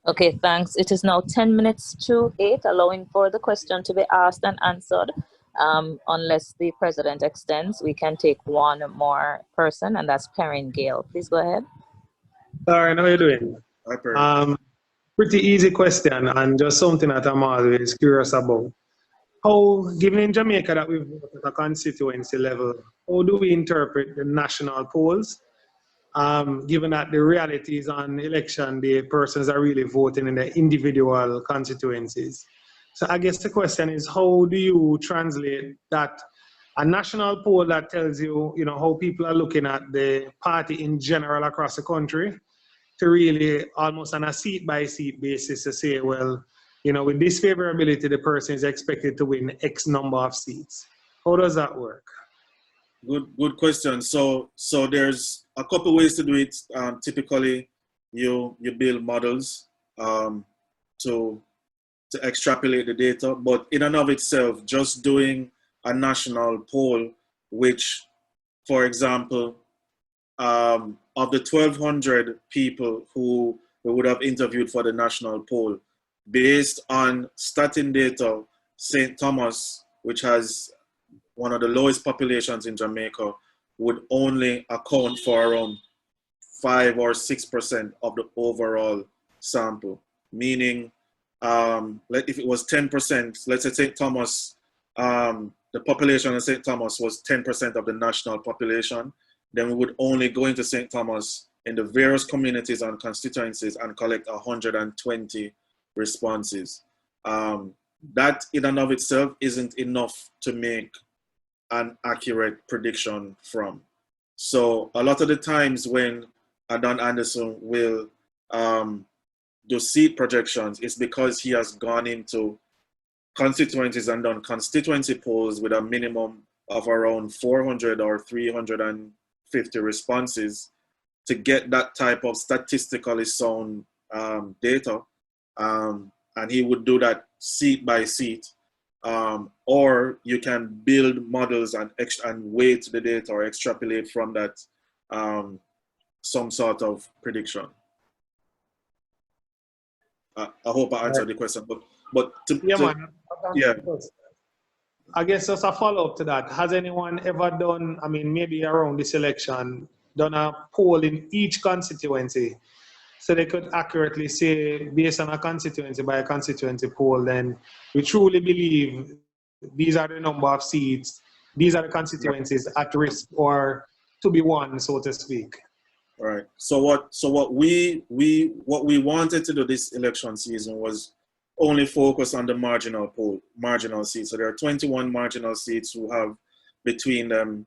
Okay, thanks. It is now 10 minutes to 8, allowing for the question to be asked and answered. Unless the president extends, we can take one more person, and that's Perrin Gale. Please go ahead. Larren, how are you doing? Hi, Perrin. Pretty easy question, and just something that I'm always curious about. How, given in Jamaica that we've voted at a constituency level, how do we interpret the national polls? Given that the reality is on election day, persons are really voting in their individual constituencies. So I guess the question is, how do you translate that a national poll that tells you, how people are looking at the party in general across the country, to really almost on a seat-by-seat basis to say, well, with this favorability, the person is expected to win X number of seats. How does that work? Good question. So there's a couple ways to do it. Typically, you build models to extrapolate the data, but in and of itself, just doing a national poll, which, for example, of the 1,200 people who we would have interviewed for the national poll, based on statin data, St. Thomas, which has one of the lowest populations in Jamaica, would only account for around 5 or 6% of the overall sample. Meaning, if it was 10%, let's say St. Thomas, the population of St. Thomas was 10% of the national population, then we would only go into St. Thomas in the various communities and constituencies and collect 120 responses. That in and of itself isn't enough to make an accurate prediction from. So a lot of the times when Don Anderson will do seat projections, it's because he has gone into constituencies and done constituency polls with a minimum of around 400 or 350 responses to get that type of statistically sound data. And he would do that seat by seat. Or you can build models and weight the data or extrapolate from that some sort of prediction. I hope I answered the question, but yeah. I guess just a follow-up to that, has anyone ever done, maybe around this election, done a poll in each constituency so they could accurately say, based on a constituency by a constituency poll, then we truly believe these are the number of seats, these are the constituencies at risk or to be won, so to speak? Right. So what we wanted to do this election season was only focus on the marginal seats. So there are 21 marginal seats who have between them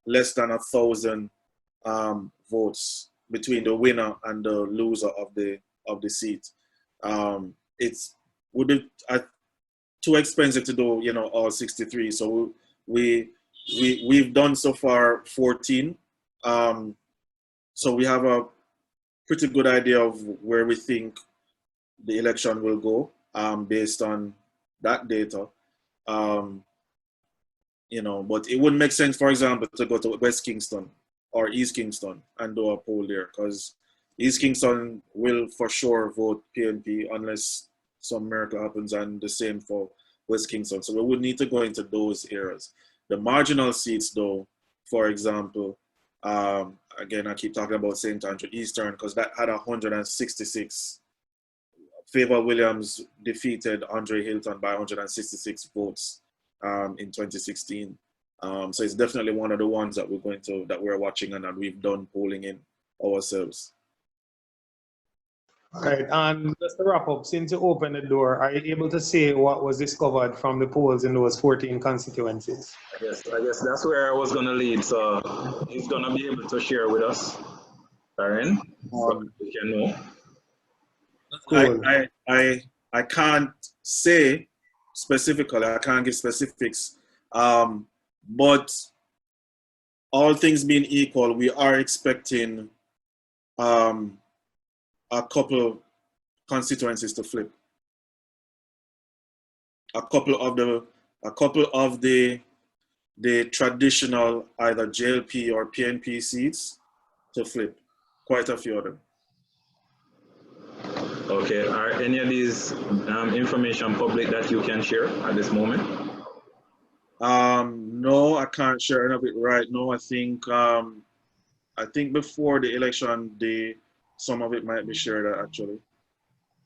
less than 1,000 votes between the winner and the loser of the seat. It would be too expensive to do, all 63. So we've done so far 14. So we have a pretty good idea of where we think the election will go based on that data. But it wouldn't make sense, for example, to go to West Kingston or East Kingston and do a poll there, because East Kingston will for sure vote PNP unless some miracle happens, and the same for West Kingston. So we would need to go into those areas. The marginal seats though, for example, again, I keep talking about St. Andrew Eastern because that had 166. Favor Williams defeated Andre Hilton by 166 votes in 2016. So it's definitely one of the ones that we're watching and that we've done polling in ourselves. All right, and just to wrap up, since you opened the door, are you able to say what was discovered from the polls in those 14 constituencies? I guess that's where I was going to lead. So he's going to be able to share with us, Larren, so we can know. Cool. I can't say specifically, I can't give specifics, but all things being equal, we are expecting a couple constituencies to flip. A couple of the traditional either JLP or PNP seats to flip. Quite a few of them. Okay, are any of these information public that you can share at this moment? No, I can't share any of it right now. I think before the election day, some of it might be shared actually.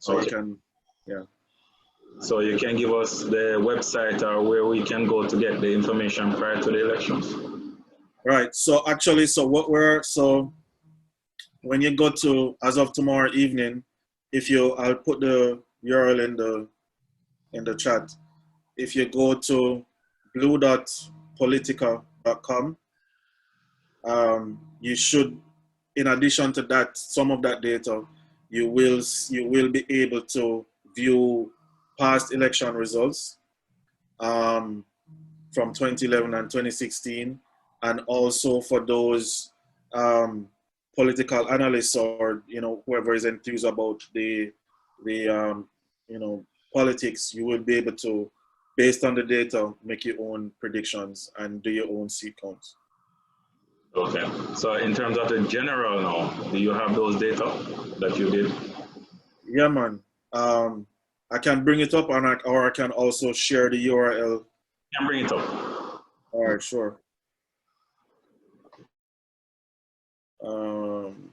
So okay. you can, yeah. So you can give us the website or where we can go to get the information prior to the elections. Right. So actually, so when you go to, as of tomorrow evening, I'll put the URL in the chat. If you go to bluedotpolitica.com, you should, in addition to that, some of that data, you will be able to view past election results from 2011 and 2016, and also for those political analysts or whoever is enthused about the politics, you will be able to, based on the data, make your own predictions and do your own seat counts. Okay, so in terms of the general now, do you have those data that you did? Yeah, man. I can bring it up, or I can also share the URL. You can bring it up. All right, sure. One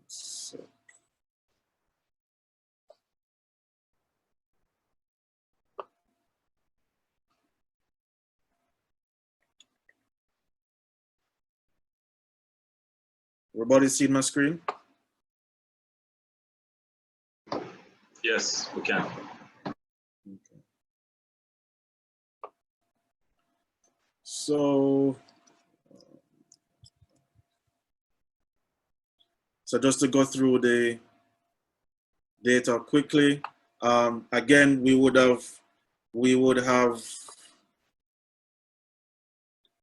sec. Everybody see my screen? Yes, we can. Okay. So just to go through the data quickly, again, we would have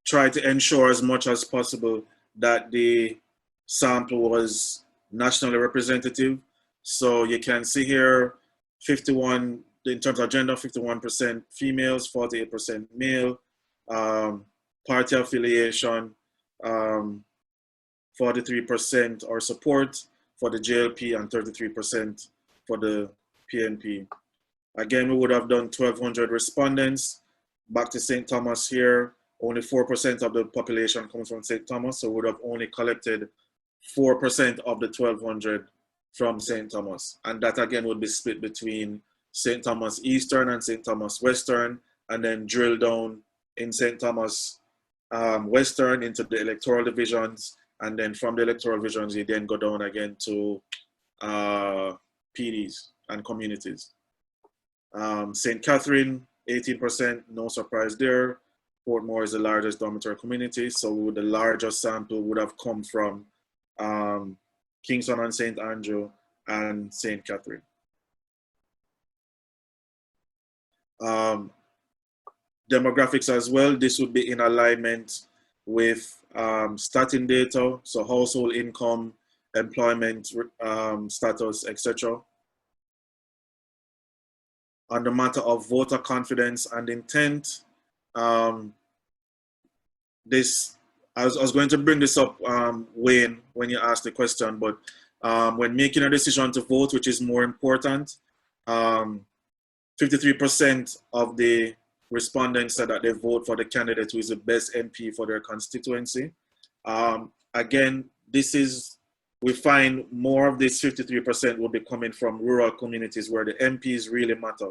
tried to ensure as much as possible that the sample was nationally representative. So you can see here, 51, in terms of gender, 51% females, 48% male, party affiliation, 43% or support for the JLP and 33% for the PNP. Again, we would have done 1,200 respondents. Back to St. Thomas here, only 4% of the population comes from St. Thomas, so we would have only collected 4% of the 1,200 from St. Thomas. And that again would be split between St. Thomas Eastern and St. Thomas Western, and then drill down in St. Thomas Western into the electoral divisions. And then from the electoral divisions, you then go down again to PDs and communities. St. Catherine, 18%, no surprise there. Portmore is the largest dormitory community, so the largest sample would have come from Kingston and St. Andrew and St. Catherine. Demographics as well, this would be in alignment with starting data, so household income, employment status, etc. On the matter of voter confidence and intent, I was going to bring this up, Wayne, when you asked the question, but when making a decision to vote, which is more important, 53% of the respondents said that they vote for the candidate who is the best MP for their constituency. Again, we find more of this 53% will be coming from rural communities where the MPs really matter,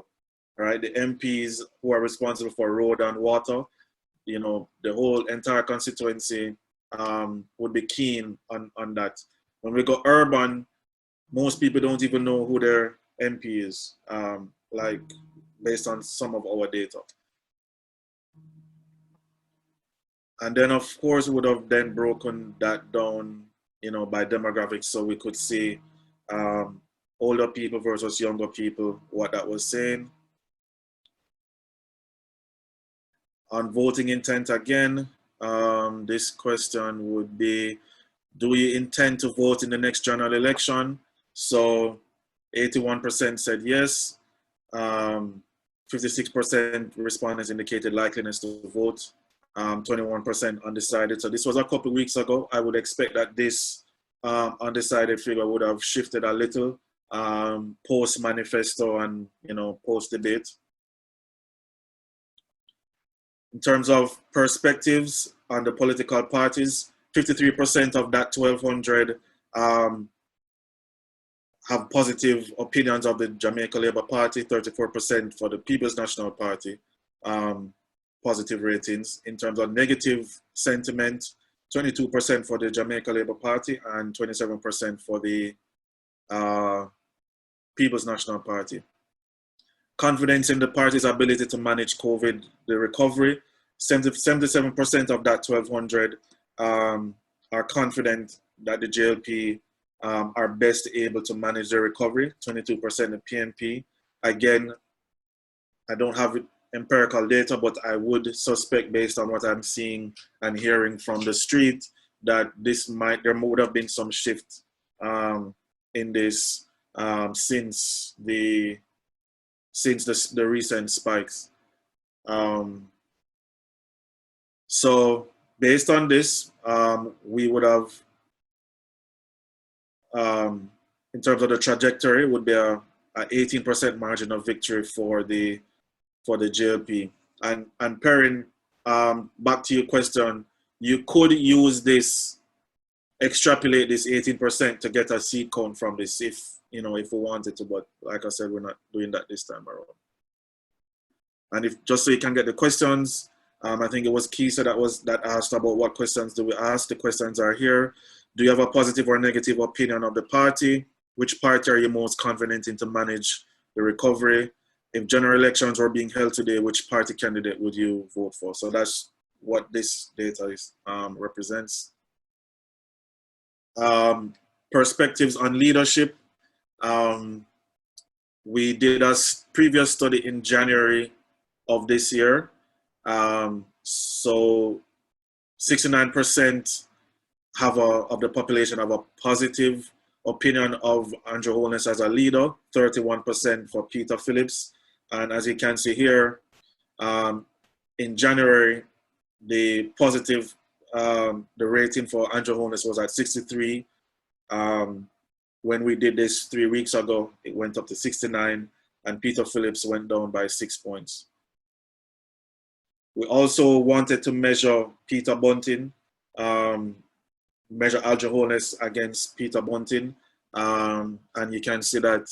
right? The MPs who are responsible for road and water, the whole entire constituency would be keen on that. When we go urban, most people don't even know who their MP is, like based on some of our data. And then of course, we would have then broken that down, by demographics, so we could see older people versus younger people, what that was saying. On voting intent again, this question would be, do you intend to vote in the next general election? So 81% said yes. 56% respondents indicated likeliness to vote. 21% undecided. So this was a couple of weeks ago. I would expect that this undecided figure would have shifted a little post manifesto and post debate. In terms of perspectives on the political parties, 53% of that 1,200 have positive opinions of the Jamaica Labour Party, 34% for the People's National Party, positive ratings. In terms of negative sentiment, 22% for the Jamaica Labour Party and 27% for the People's National Party. Confidence in the party's ability to manage COVID, the recovery, 77% of that 1,200 are confident that the JLP are best able to manage the recovery, 22% the PNP. Again, I don't have empirical data, but I would suspect based on what I'm seeing and hearing from the street that there would have been some shift in this since the recent spikes. So based on this, we would have, in terms of the trajectory, would be a 18% margin of victory for the JLP. And Perrin, back to your question, you could use this, extrapolate this 18% to get a seat count from this if we wanted to, but like I said, we're not doing that this time around. And if just so you can get the questions, I think it was Keisha that asked about what questions do we ask. The questions are here. Do you have a positive or negative opinion of the party? Which party are you most confident in to manage the recovery? If general elections were being held today, which party candidate would you vote for? So that's what this data is, represents. Perspectives on leadership. We did a previous study in January of this year. So 69% of the population have a positive opinion of Andrew Holness as a leader, 31% for Peter Phillips. And as you can see here, in January, the positive, the rating for Andrew Holness was at 63. When we did this 3 weeks ago, it went up to 69, and Peter Phillips went down by 6 points. We also wanted to measure Peter Bunting, measure Andrew Holness against Peter Bunting, and you can see that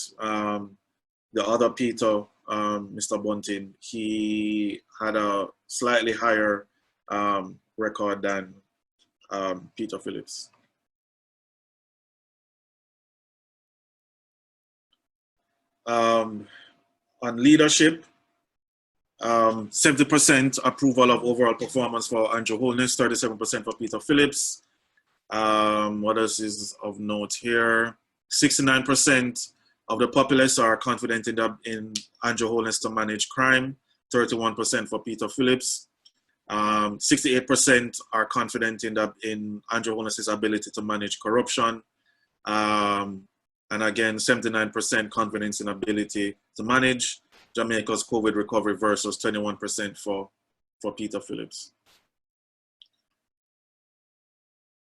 the other Peter, Mr. Bunting, he had a slightly higher record than Peter Phillips. On leadership, 70% approval of overall performance for Andrew Holness, 37% for Peter Phillips. What else is of note here? 69% of the populace are confident in Andrew Holness to manage crime, 31% for Peter Phillips. 68% are confident in Andrew Holness's ability to manage corruption. And again, 79% confidence in ability to manage Jamaica's COVID recovery versus 21% for Peter Phillips.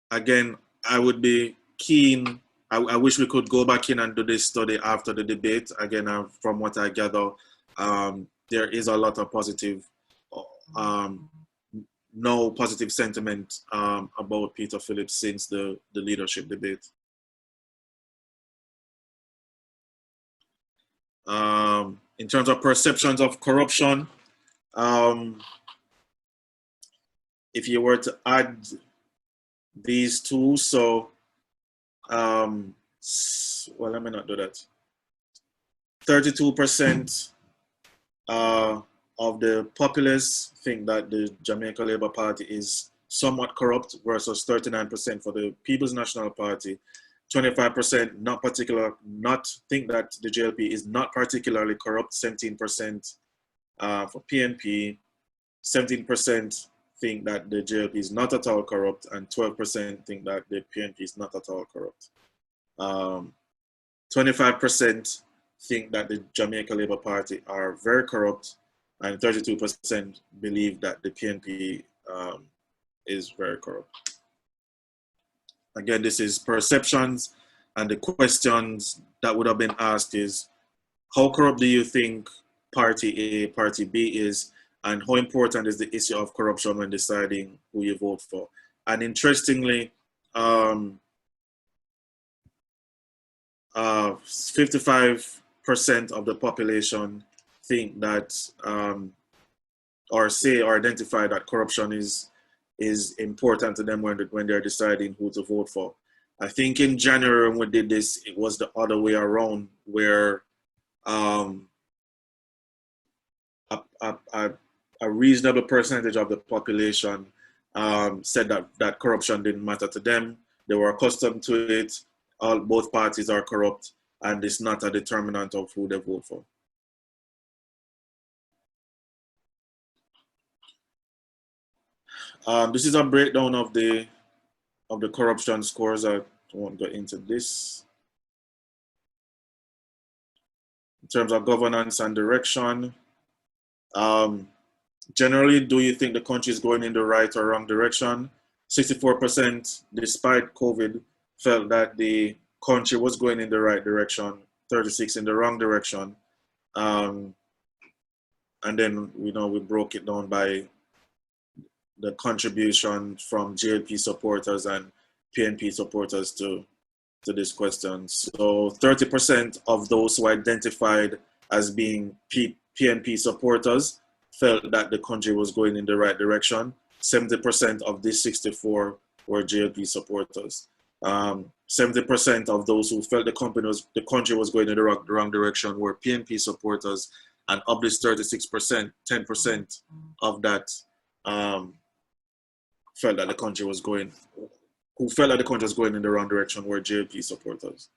Again, I would be keen, I wish we could go back in and do this study after the debate. Again, from what I gather, there is a lot of positive, no positive sentiment about Peter Phillips since the leadership debate. In terms of perceptions of corruption, if you were to add these two, so, well, let me not do that. 32% of the populace think that the Jamaica Labour Party is somewhat corrupt versus 39% for the People's National Party. 25% not think that the JLP is not particularly corrupt, 17% for PNP, 17% think that the JLP is not at all corrupt, and 12% think that the PNP is not at all corrupt. 25% think that the Jamaica Labour Party are very corrupt, and 32% believe that the PNP is very corrupt. Again, this is perceptions, and the questions that would have been asked is, how corrupt do you think Party A, Party B is, and how important is the issue of corruption when deciding who you vote for? And interestingly, 55% of the population think that, or say or identify that corruption is important to them when they're deciding who to vote for. I think in January when we did this, it was the other way around, where a reasonable percentage of the population said that corruption didn't matter to them. They were accustomed to it. Both parties are corrupt, and it's not a determinant of who they vote for. This is a breakdown of the corruption scores. I won't go into this. In terms of governance and direction, generally, do you think the country is going in the right or wrong direction? 64%, despite COVID, felt that the country was going in the right direction, 36% in the wrong direction. And then, we broke it down by the contribution from JLP supporters and PNP supporters to this question. So 30% of those who identified as being PNP supporters felt that the country was going in the right direction. 70% of these 64 were JLP supporters. 70% of those who felt the country was going in the wrong direction were PNP supporters, and of this 36%, 10% of that felt that the country was going in the wrong direction were JLP supporters.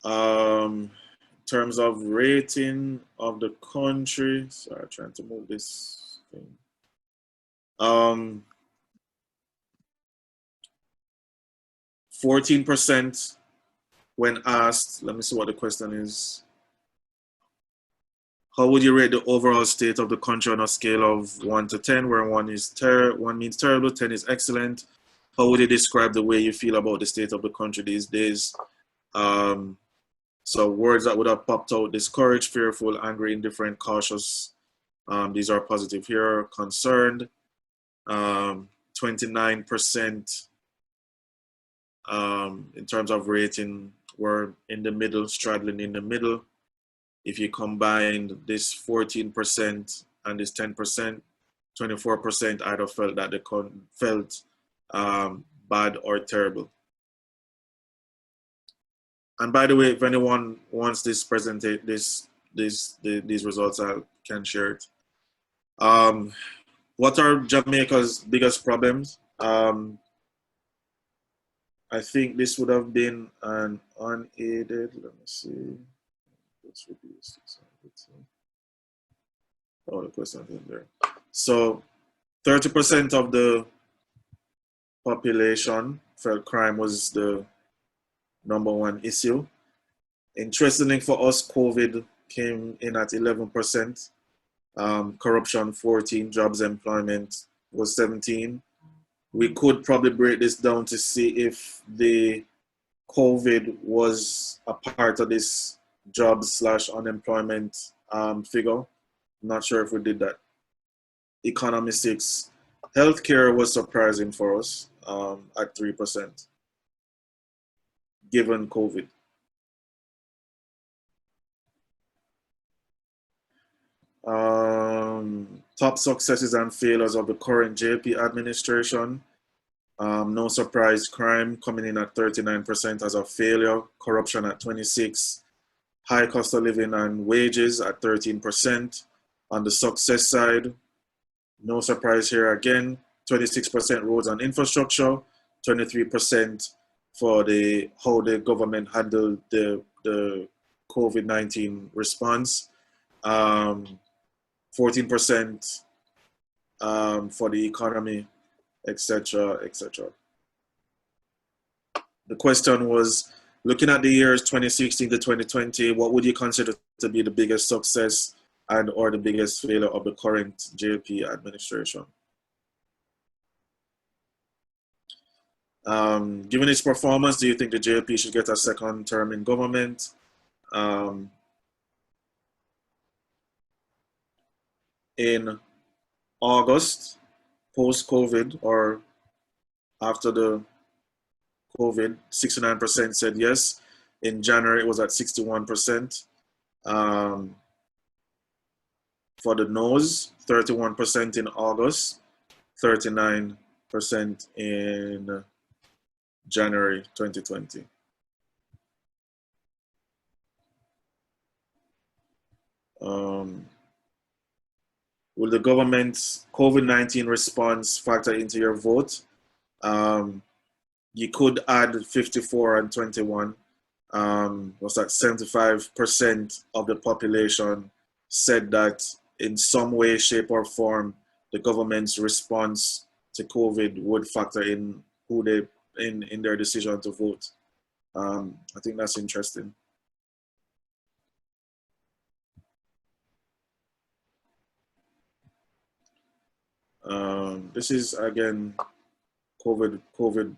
In terms of rating of the country, sorry, trying to move this thing. 14% when asked, let me see what the question is. How would you rate the overall state of the country on a scale of 1 to 10, where 1 means terrible, 10 is excellent? How would you describe the way you feel about the state of the country these days? So words that would have popped out: discouraged, fearful, angry, indifferent, cautious. These are positive here. Concerned. 29% in terms of rating were in the middle, straddling in the middle. If you combined this 14% and this 10%, 24% either felt that they felt bad or terrible. And by the way, if anyone wants these results, I can share it. What are Jamaica's biggest problems? I think this would have been an unaided, let me see. Let's reduce this. Oh, the question is there. So 30% of the population felt crime was the #1 issue. Interestingly for us, COVID came in at 11%, corruption 14%, jobs employment was 17%. We could probably break this down to see if the COVID was a part of this jobs/unemployment figure. Not sure if we did that. Economy 6%. Healthcare was surprising for us at 3%, given COVID. Top successes and failures of the current JP administration. No surprise, crime coming in at 39% as a failure, corruption at 26%, high cost of living and wages at 13%. On the success side, no surprise here again, 26% roads and infrastructure, 23% for how the government handled the COVID-19 response, 14% for the economy, etc., etc. The question was, looking at the years 2016 to 2020, what would you consider to be the biggest success and or the biggest failure of the current JLP administration? Given its performance, do you think the JLP should get a second term in government? In August, post-COVID or after the COVID, 69% said yes. In January, it was at 61%. For the no's, 31% in August, 39% in January 2020. Will the government's COVID-19 response factor into your vote? You could add 54 and 21. Was that 75% of the population said that in some way, shape, or form, the government's response to COVID would factor in who they in their decision to vote. I think that's interesting. This is again COVID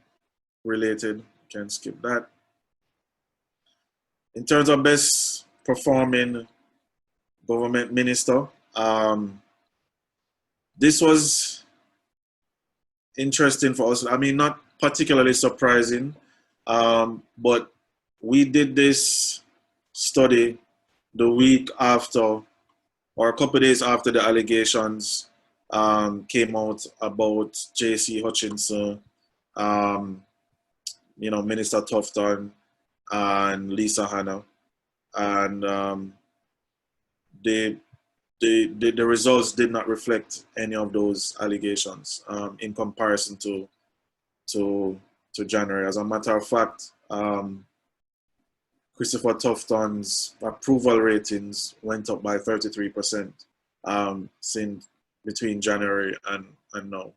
related. Can skip that. In terms of best performing government minister, this was interesting for us. I mean, not particularly surprising, but we did this study the week after, or a couple of days after the allegations came out about J.C. Hutchinson, Minister Tufton, and Lisa Hanna, and the results did not reflect any of those allegations in comparison to January. As a matter of fact, Christopher Tufton's approval ratings went up by 33% since between January and now.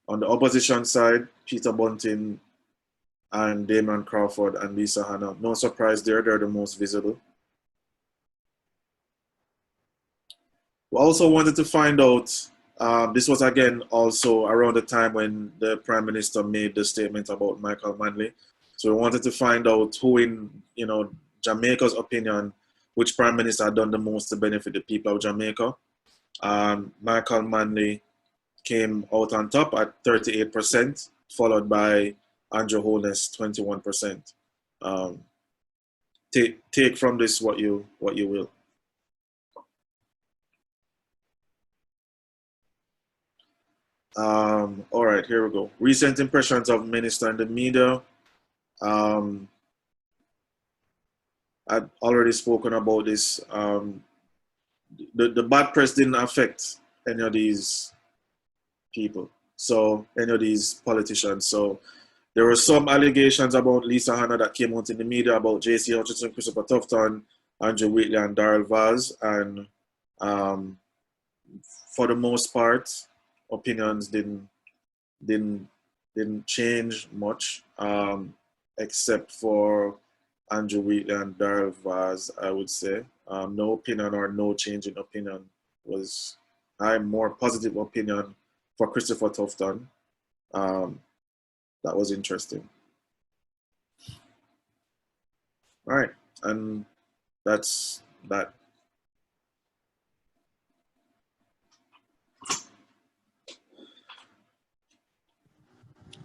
On the opposition side, Peter Bunting and Damon Crawford and Lisa Hanna. No surprise there, they're the most visible. We also wanted to find out, this was again also around the time when the Prime Minister made the statement about Michael Manley. So we wanted to find out who in Jamaica's opinion, which Prime Minister had done the most to benefit the people of Jamaica. Michael Manley came out on top at 38%, followed by Andrew Holness, 21%. Take from this what you will. All right, here we go. Recent impressions of minister and the media. I've already spoken about this. The bad press didn't affect any of these people, so any of these politicians. So there were some allegations about Lisa Hanna that came out in the media about J.C. Hutchinson, Christopher Tufton, Andrew Wheatley, and Darrell Vaz, and for the most part, opinions didn't change much, except for Andrew Wheatley and Darrell Vaz, I would say. No opinion or no change in opinion was more positive opinion for Christopher Tufton. That was interesting. All right, and that's that.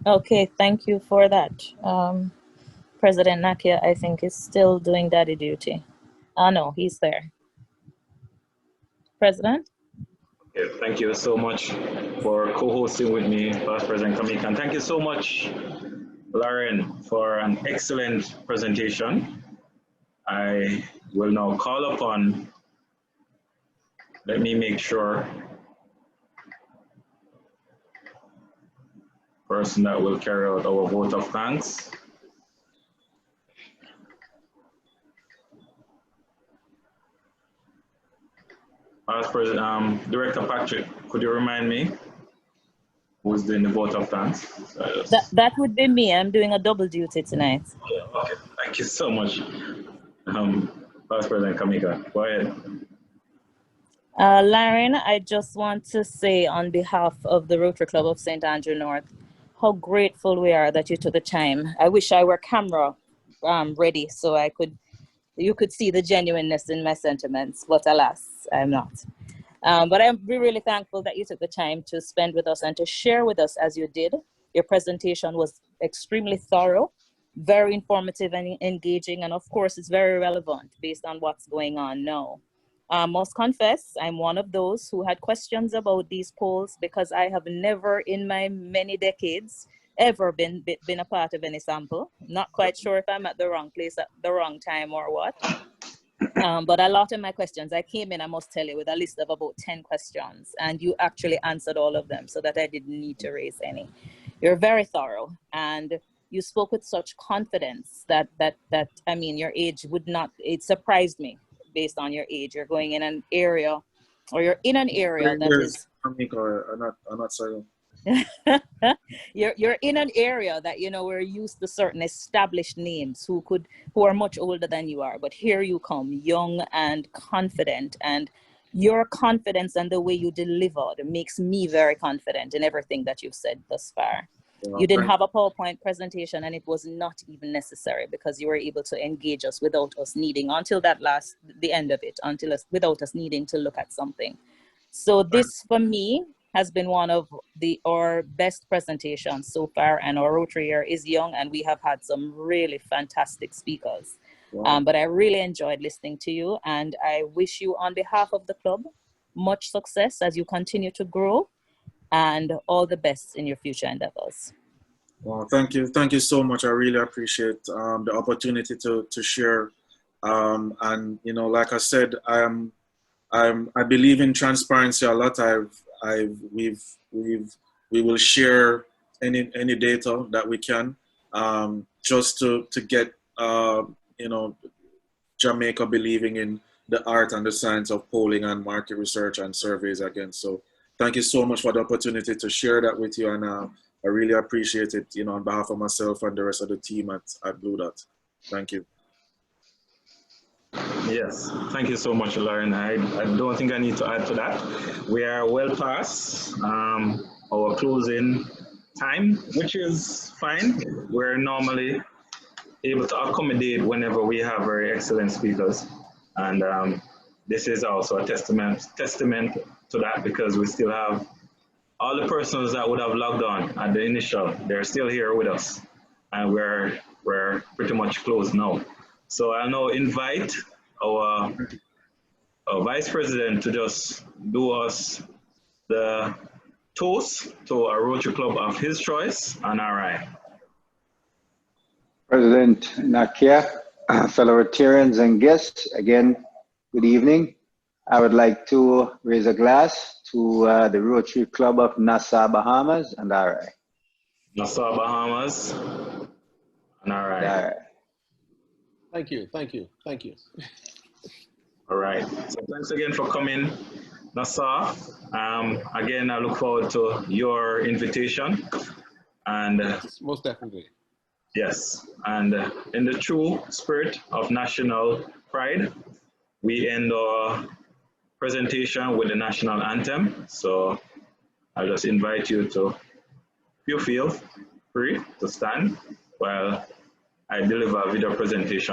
Okay, thank you for that. President Nakia, I think, is still doing daddy duty. No, he's there. President? Okay, thank you so much for co-hosting with me, Vice President Kamika. And thank you so much, Larren, for an excellent presentation. I will now call upon, let me make sure, person that will carry out our vote of thanks. Vice President, Director Patrick, could you remind me who's doing the vote of thanks? That would be me. I'm doing a double duty tonight. Okay, thank you so much. Vice President Kamika, go ahead. Larren, I just want to say on behalf of the Rotary Club of St. Andrew North, how grateful we are that you took the time. I wish I were camera ready so you could see the genuineness in my sentiments, but alas, I'm not. But I'm really thankful that you took the time to spend with us and to share with us as you did. Your presentation was extremely thorough, very informative and engaging, and of course, it's very relevant based on what's going on now. Must confess, I'm one of those who had questions about these polls because I have never in my many decades ever been a part of any sample. Not quite sure if I'm at the wrong place at the wrong time or what. But a lot of my questions, I came in, I must tell you, with a list of about 10 questions, and you actually answered all of them so that I didn't need to raise any. You're very thorough, and you spoke with such confidence that I mean, your age would not, it surprised me based on your age. You're going in an area, or you're in an area that is... I'm not sorry. you're in an area that, you know, we're used to certain established names who are much older than you are, but here you come young and confident, and your confidence and the way you delivered makes me very confident in everything that you've said thus far. You didn't have a PowerPoint presentation, and it was not even necessary because you were able to engage us without us needing, until the end of it, without us needing to look at something. So this, for me, has been one of our best presentations so far, and our Rotary year is young, and we have had some really fantastic speakers. Wow. But I really enjoyed listening to you, and I wish you, on behalf of the club, much success as you continue to grow, and all the best in your future endeavors. Well, thank you so much. I really appreciate the opportunity to share. And you know, like I said, I believe in transparency a lot. We will share any data that we can, just to get you know, Jamaica believing in the art and the science of polling and market research and surveys again. So thank you so much for the opportunity to share that with you, and I really appreciate it, you know, on behalf of myself and the rest of the team at Bluedot. Thank you. Yes, thank you so much, Larren. I don't think I need to add to that. We are well past our closing time, which is fine. We're normally able to accommodate whenever we have very excellent speakers. And this is also a testament to that, because we still have all the persons that would have logged on at the initial, they're still here with us. And we're pretty much closed now. So I'll now invite our Vice President to just do us the toast to a Rotary Club of his choice and RI. President Nakia, fellow Rotarians and guests, again, good evening. I would like to raise a glass to the Rotary Club of Nassau, Bahamas and RI. Nassau, Bahamas and RI. Thank you, thank you, thank you. All right, so thanks again for coming, Nassau. Again, I look forward to your invitation. And yes, most definitely. Yes, and in the true spirit of national pride, we end our presentation with the national anthem. So I'll just invite you to, if you feel free, to stand while I deliver a video presentation.